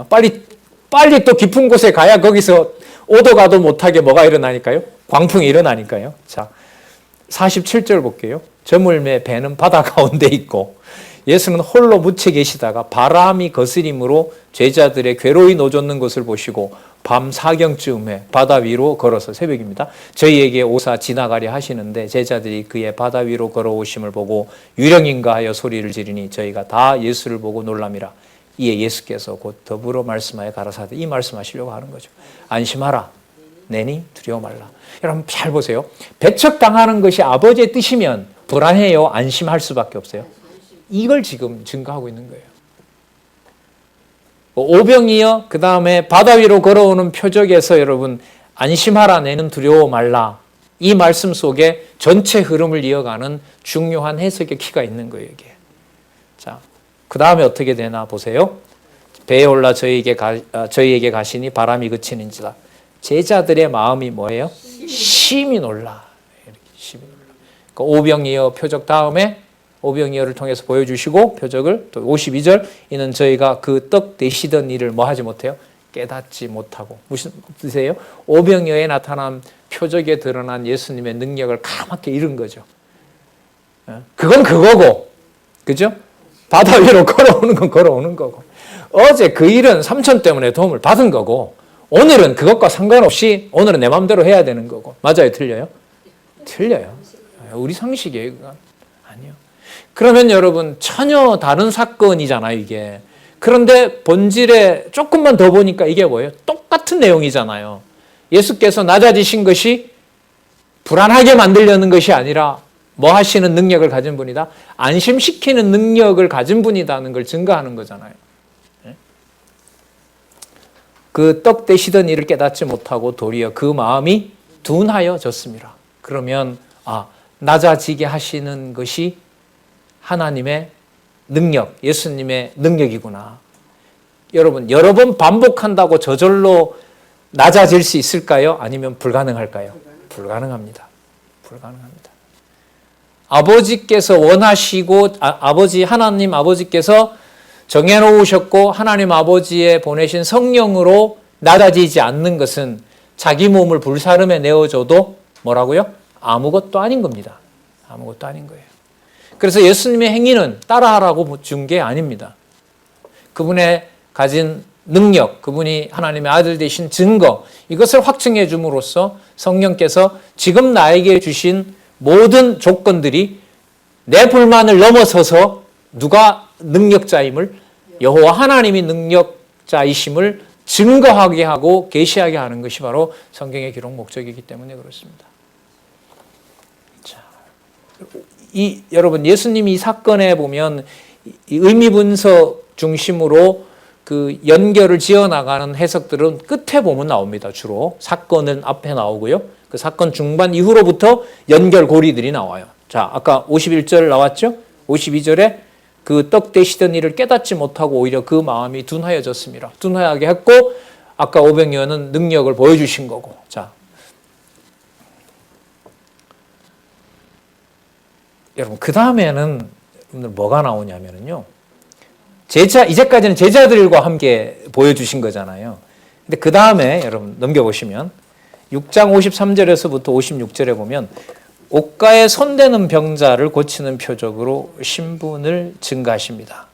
빨리 또 깊은 곳에 가야 거기서 오도 가도 못하게 뭐가 일어나니까요? 광풍이 일어나니까요. 자, 47절 볼게요. 저물매 배는 바다 가운데 있고 예수는 홀로 묻혀 계시다가 바람이 거스림으로 제자들의 괴로이 노젓는 것을 보시고 밤 4경쯤에 바다 위로 걸어서 새벽입니다. 저희에게 오사 지나가려 하시는데 제자들이 그의 바다 위로 걸어오심을 보고 유령인가 하여 소리를 지르니 저희가 다 예수를 보고 놀람이라. 이에 예수께서 곧 더불어 말씀하여 가라사대 이 말씀하시려고 하는 거죠. 안심하라. 내니 두려워 말라. 여러분 잘 보세요. 배척당하는 것이 아버지의 뜻이면 불안해요. 안심할 수밖에 없어요. 이걸 지금 증거하고 있는 거예요. 오병이어 그 다음에 바다 위로 걸어오는 표적에서 여러분 안심하라 내는 두려워 말라 이 말씀 속에 전체 흐름을 이어가는 중요한 해석의 키가 있는 거예요. 이게. 자, 그 다음에 어떻게 되나 보세요. 배에 올라 저희에게 가시니 바람이 그치는지라. 제자들의 마음이 뭐예요? 심히 놀라. 심히 놀라. 그러니까 오병이어 표적 다음에 오병이어를 통해서 보여주시고 표적을 또 52절 이는 저희가 그 떡 되시던 일을 뭐 하지 못해요? 깨닫지 못하고 무슨 뜻이에요? 오병이어에 나타난 표적에 드러난 예수님의 능력을 까맣게 잃은 거죠. 그건 그거고 그죠? 바다 위로 걸어오는 건 걸어오는 거고 어제 그 일은 삼촌 때문에 도움을 받은 거고 오늘은 그것과 상관없이 오늘은 내 마음대로 해야 되는 거고 맞아요? 틀려요? 틀려요. 우리 상식이에요. 그건 아니요. 그러면 여러분 전혀 다른 사건이잖아요 이게. 그런데 본질에 조금만 더 보니까 이게 뭐예요? 똑같은 내용이잖아요. 예수께서 낮아지신 것이 불안하게 만들려는 것이 아니라 뭐 하시는 능력을 가진 분이다? 안심시키는 능력을 가진 분이다는 걸 증거하는 거잖아요. 그 떡 되시던 일을 깨닫지 못하고 도리어 그 마음이 둔하여졌습니다. 그러면 낮아지게 하시는 것이 하나님의 능력, 예수님의 능력이구나. 여러분, 여러 번 반복한다고 저절로 낮아질 수 있을까요? 아니면 불가능할까요? 불가능합니다. 불가능합니다. 아버지께서 원하시고, 하나님 아버지께서 정해놓으셨고, 하나님 아버지의 보내신 성령으로 낮아지지 않는 것은 자기 몸을 불사름에 내어줘도 뭐라고요? 아무것도 아닌 겁니다. 아무것도 아닌 거예요. 그래서 예수님의 행위는 따라하라고 준 게 아닙니다. 그분의 가진 능력, 그분이 하나님의 아들 되신 증거, 이것을 확증해 줌으로써 성령께서 지금 나에게 주신 모든 조건들이 내 불만을 넘어서서 누가 능력자임을, 여호와 하나님이 능력자이심을 증거하게 하고 계시하게 하는 것이 바로 성경의 기록 목적이기 때문에 그렇습니다. 여러분 예수님이 이 사건에 보면 이 의미 분석 중심으로 그 연결을 지어나가는 해석들은 끝에 보면 나옵니다. 주로 사건은 앞에 나오고요. 그 사건 중반 이후로부터 연결고리들이 나와요. 자, 아까 51절 나왔죠? 52절에 그 떡 되시던 일을 깨닫지 못하고 오히려 그 마음이 둔하여졌습니다. 둔하게 했고 아까 오병이어는 능력을 보여주신 거고. 자, 여러분 그 다음에는 뭐가 나오냐면요. 이제까지는 제자들과 함께 보여주신 거잖아요. 근데 그 다음에 여러분 넘겨보시면 6장 53절에서부터 56절에 보면 옷가에 손대는 병자를 고치는 표적으로 신분을 증가하십니다.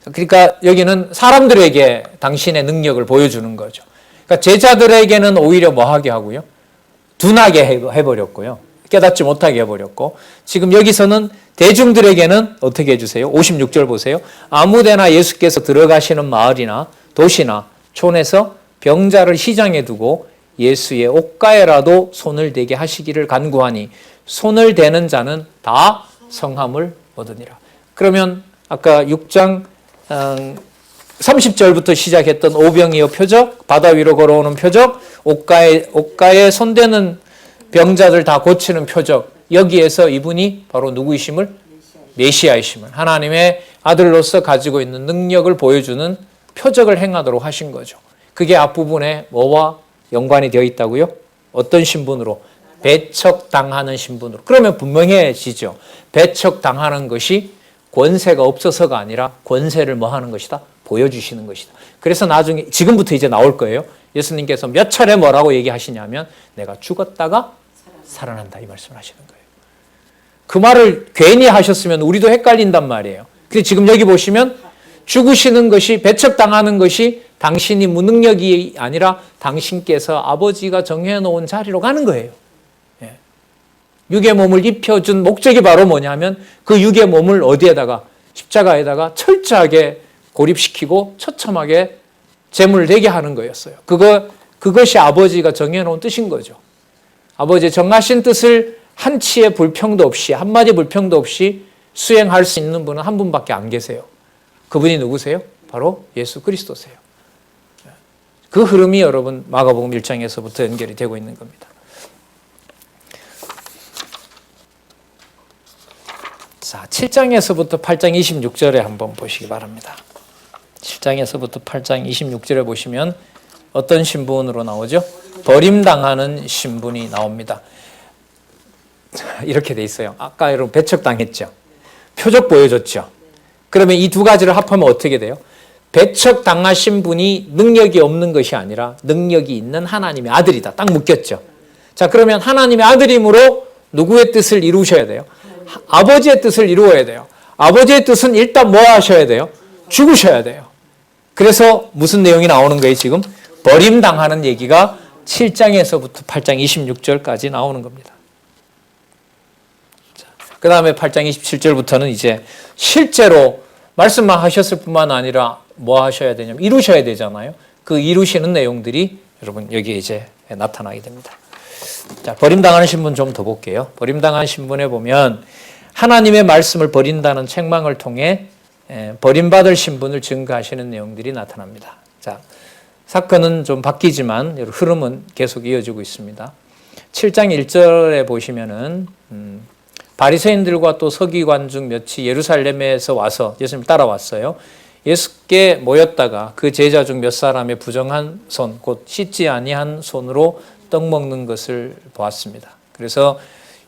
그러니까 여기는 사람들에게 당신의 능력을 보여주는 거죠. 그러니까 제자들에게는 오히려 뭐하게 하고요? 둔하게 해버렸고요. 깨닫지 못하게 해버렸고 지금 여기서는 대중들에게는 어떻게 해주세요? 56절 보세요. 아무데나 예수께서 들어가시는 마을이나 도시나 촌에서 병자를 시장에 두고 예수의 옷가에라도 손을 대게 하시기를 간구하니 손을 대는 자는 다 성함을 얻으니라. 그러면 아까 6장 30절부터 시작했던 오병이어 표적, 바다 위로 걸어오는 표적, 옷가에 손대는 병자들 다 고치는 표적, 여기에서 이분이 바로 누구이심을? 메시아이심을, 하나님의 아들로서 가지고 있는 능력을 보여주는 표적을 행하도록 하신 거죠. 그게 앞부분에 뭐와 연관이 되어 있다고요? 어떤 신분으로? 배척당하는 신분으로. 그러면 분명해지죠. 배척당하는 것이 권세가 없어서가 아니라 권세를 뭐 하는 것이다? 보여주시는 것이다. 그래서 나중에 지금부터 이제 나올 거예요. 예수님께서 몇 차례 뭐라고 얘기하시냐면 내가 죽었다가 살아난다 이 말씀을 하시는 거예요. 그 말을 괜히 하셨으면 우리도 헷갈린단 말이에요. 근데 지금 여기 보시면 죽으시는 것이, 배척당하는 것이 당신이 무능력이 아니라 당신께서 아버지가 정해놓은 자리로 가는 거예요. 육의 몸을 입혀준 목적이 바로 뭐냐면 그 육의 몸을 어디에다가, 십자가에다가 철저하게 고립시키고 처참하게 제물되게 하는 거였어요. 그것이 아버지가 정해놓은 뜻인 거죠. 아버지의 정하신 뜻을 한치의 불평도 없이, 한마디 불평도 없이 수행할 수 있는 분은 한 분밖에 안 계세요. 그분이 누구세요? 바로 예수 그리스도세요. 그 흐름이 여러분 마가복음 1장에서부터 연결이 되고 있는 겁니다. 자, 7장에서부터 8장 26절에 한번 보시기 바랍니다. 7장에서부터 8장 26절에 보시면 어떤 신분으로 나오죠? 버림당하는 신분이 나옵니다. 이렇게 돼 있어요. 아까 여러분 배척당했죠? 표적 보여줬죠? 그러면 이 두 가지를 합하면 어떻게 돼요? 배척당하신 분이 능력이 없는 것이 아니라 능력이 있는 하나님의 아들이다. 딱 묶였죠? 자, 그러면 하나님의 아들임으로 누구의 뜻을 이루셔야 돼요? 아버지의 뜻을 이루어야 돼요. 아버지의 뜻은 일단 뭐 하셔야 돼요? 죽으셔야 돼요. 그래서 무슨 내용이 나오는 거예요, 지금? 버림당하는 얘기가 7장에서부터 8장 26절까지 나오는 겁니다. 그 다음에 8장 27절부터는 이제 실제로 말씀만 하셨을 뿐만 아니라 뭐 하셔야 되냐면 이루셔야 되잖아요. 그 이루시는 내용들이 여러분 여기에 이제 나타나게 됩니다. 자, 버림당하는 신분 좀 더 볼게요. 버림당하는 신분에 보면 하나님의 말씀을 버린다는 책망을 통해 버림받을 신분을 증거하시는 내용들이 나타납니다. 자, 사건은 좀 바뀌지만 흐름은 계속 이어지고 있습니다. 7장 1절에 보시면은 바리새인들과 또 서기관 중 몇이 예루살렘에서 와서 예수님 따라왔어요. 예수께 모였다가 그 제자 중 몇 사람의 부정한 손, 곧 씻지 아니한 손으로 떡 먹는 것을 보았습니다. 그래서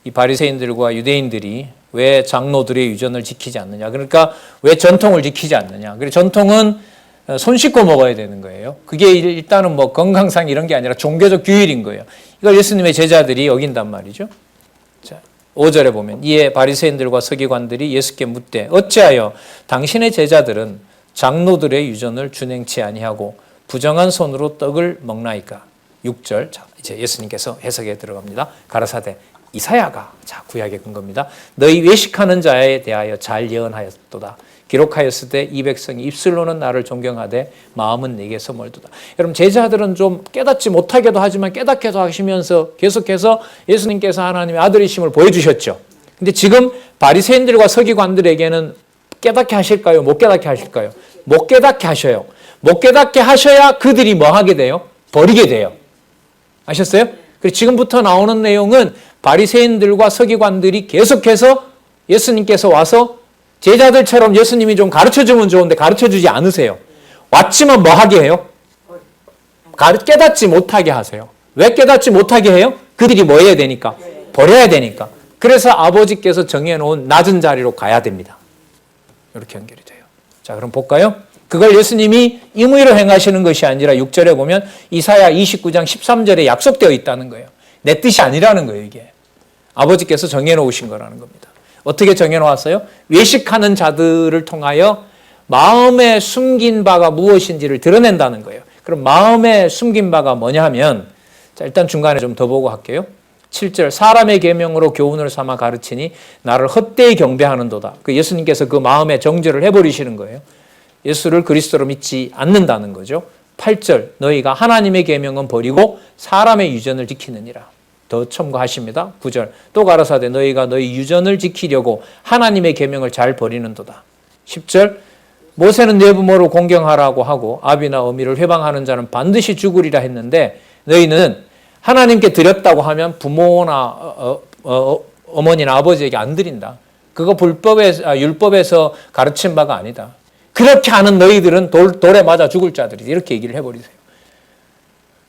이 바리새인들과 유대인들이 왜 장로들의 유전을 지키지 않느냐, 그러니까 왜 전통을 지키지 않느냐. 그리고 전통은 손 씻고 먹어야 되는 거예요. 그게 일단은 뭐 건강상 이런 게 아니라 종교적 규율인 거예요. 이걸 예수님의 제자들이 어긴단 말이죠. 자, 5절에 보면 이에 바리새인들과 서기관들이 예수께 묻되 어찌하여 당신의 제자들은 장로들의 유전을 준행치 아니하고 부정한 손으로 떡을 먹나이까. 6절, 자, 이제 예수님께서 해석에 들어갑니다. 가라사대 이사야가, 자, 구약의 근거입니다. 너희 외식하는 자에 대하여 잘 예언하였도다. 기록하였으되 이 백성이 입술로는 나를 존경하되 마음은 내게서 멀도다. 여러분, 제자들은 좀 깨닫지 못하게도 하지만 깨닫게도 하시면서 계속해서 예수님께서 하나님의 아들이심을 보여주셨죠. 근데 지금 바리새인들과 서기관들에게는 깨닫게 하실까요? 못 깨닫게 하실까요? 못 깨닫게 하셔요. 못 깨닫게 하셔야 그들이 뭐 하게 돼요? 버리게 돼요. 아셨어요? 그리고 지금부터 나오는 내용은 바리새인들과 서기관들이 계속해서 예수님께서 와서 제자들처럼 예수님이 좀 가르쳐주면 좋은데 가르쳐주지 않으세요. 왔지만 뭐 하게 해요? 깨닫지 못하게 하세요. 왜 깨닫지 못하게 해요? 그들이 뭐 해야 되니까? 버려야 되니까. 그래서 아버지께서 정해놓은 낮은 자리로 가야 됩니다. 이렇게 연결이 돼요. 자, 그럼 볼까요? 그걸 예수님이 임의로 행하시는 것이 아니라 6절에 보면 이사야 29장 13절에 약속되어 있다는 거예요. 내 뜻이 아니라는 거예요, 이게. 아버지께서 정해놓으신 거라는 겁니다. 어떻게 정해놓았어요? 외식하는 자들을 통하여 마음에 숨긴 바가 무엇인지를 드러낸다는 거예요. 그럼 마음에 숨긴 바가 뭐냐 하면, 자, 일단 중간에 좀 더 보고 할게요. 7절, 사람의 계명으로 교훈을 삼아 가르치니 나를 헛되이 경배하는도다. 그 예수님께서 그 마음에 정죄를 해버리시는 거예요. 예수를 그리스도로 믿지 않는다는 거죠. 8절, 너희가 하나님의 계명은 버리고 사람의 유전을 지키느니라. 더 첨가하십니다. 9절, 또 가라사대 너희가 너희 유전을 지키려고 하나님의 계명을 잘 버리는도다. 10절, 모세는 내 부모를 공경하라고 하고 아비나 어미를 회방하는 자는 반드시 죽으리라 했는데 너희는 하나님께 드렸다고 하면 부모나 어머니나 아버지에게 안 드린다. 그거 율법에서 가르친 바가 아니다. 그렇게 하는 너희들은 돌에 맞아 죽을 자들이다. 이렇게 얘기를 해버리세요.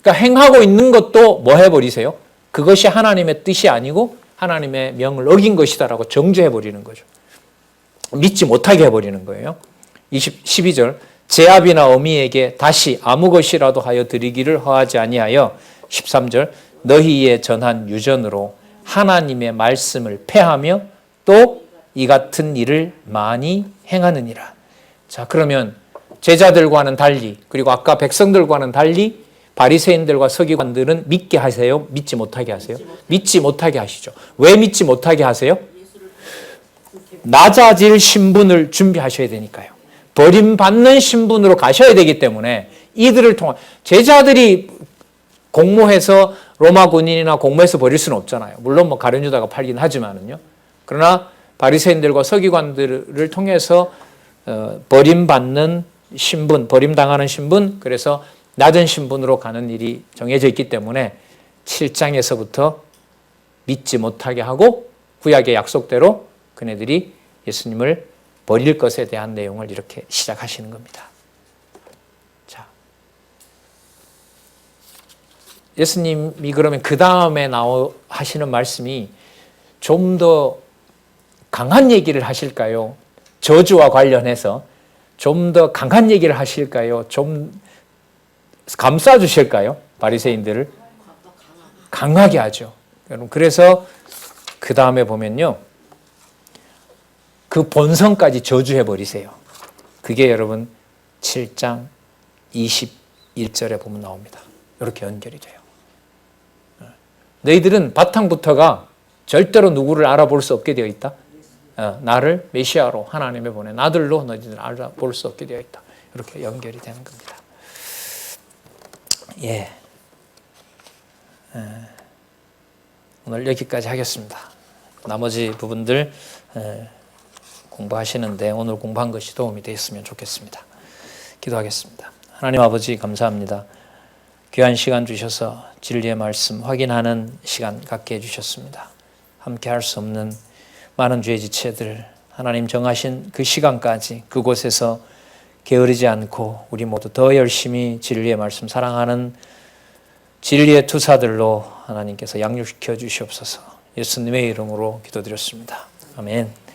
그러니까 행하고 있는 것도 뭐 해버리세요? 그것이 하나님의 뜻이 아니고 하나님의 명을 어긴 것이다라고 정죄해버리는 거죠. 믿지 못하게 해버리는 거예요. 12절, 제 아비나 어미에게 다시 아무 것이라도 하여 드리기를 허하지 아니하여 13절, 너희의 전한 유전으로 하나님의 말씀을 폐하며 또 이 같은 일을 많이 행하느니라. 자, 그러면 제자들과는 달리, 그리고 아까 백성들과는 달리 바리새인들과 서기관들은 믿게 하세요? 믿지 못하게 하세요? 믿지 못하게 하시죠. 왜 믿지 못하게 하세요? 낮아질 신분을 준비하셔야 되니까요. 버림받는 신분으로 가셔야 되기 때문에 이들을 통한 제자들이 공모해서 로마 군인이나 공모해서 버릴 수는 없잖아요. 물론 뭐 가룟 유다가 팔긴 하지만은요. 그러나 바리새인들과 서기관들을 통해서 버림받는 신분, 버림당하는 신분, 그래서 낮은 신분으로 가는 일이 정해져 있기 때문에 7장에서부터 믿지 못하게 하고 구약의 약속대로 그네들이 예수님을 버릴 것에 대한 내용을 이렇게 시작하시는 겁니다. 자, 예수님이 그러면 그 다음에 하시는 말씀이 좀 더 강한 얘기를 하실까요? 저주와 관련해서 좀 더 강한 얘기를 하실까요? 좀 감싸 주실까요? 바리새인들을 강하게 하죠. 여러분, 그래서 그 다음에 보면요, 그 본성까지 저주해 버리세요. 그게 여러분 7장 21절에 보면 나옵니다. 이렇게 연결이 돼요. 너희들은 바탕부터가 절대로 누구를 알아볼 수 없게 되어 있다. 나를 메시아로 하나님의 보낸 아들로 너희들은 알아볼 수 없게 되어 있다. 이렇게 연결이 되는 겁니다. 예. 오늘 여기까지 하겠습니다. 나머지 부분들 공부하시는데 오늘 공부한 것이 도움이 되었으면 좋겠습니다. 기도하겠습니다. 하나님 아버지 감사합니다. 귀한 시간 주셔서 진리의 말씀 확인하는 시간 갖게 해주셨습니다. 함께 할 수 없는 많은 죄 지체들 하나님 정하신 그 시간까지 그곳에서 게으르지 않고 우리 모두 더 열심히 진리의 말씀 사랑하는 진리의 투사들로 하나님께서 양육시켜 주시옵소서. 예수님의 이름으로 기도드렸습니다. 아멘.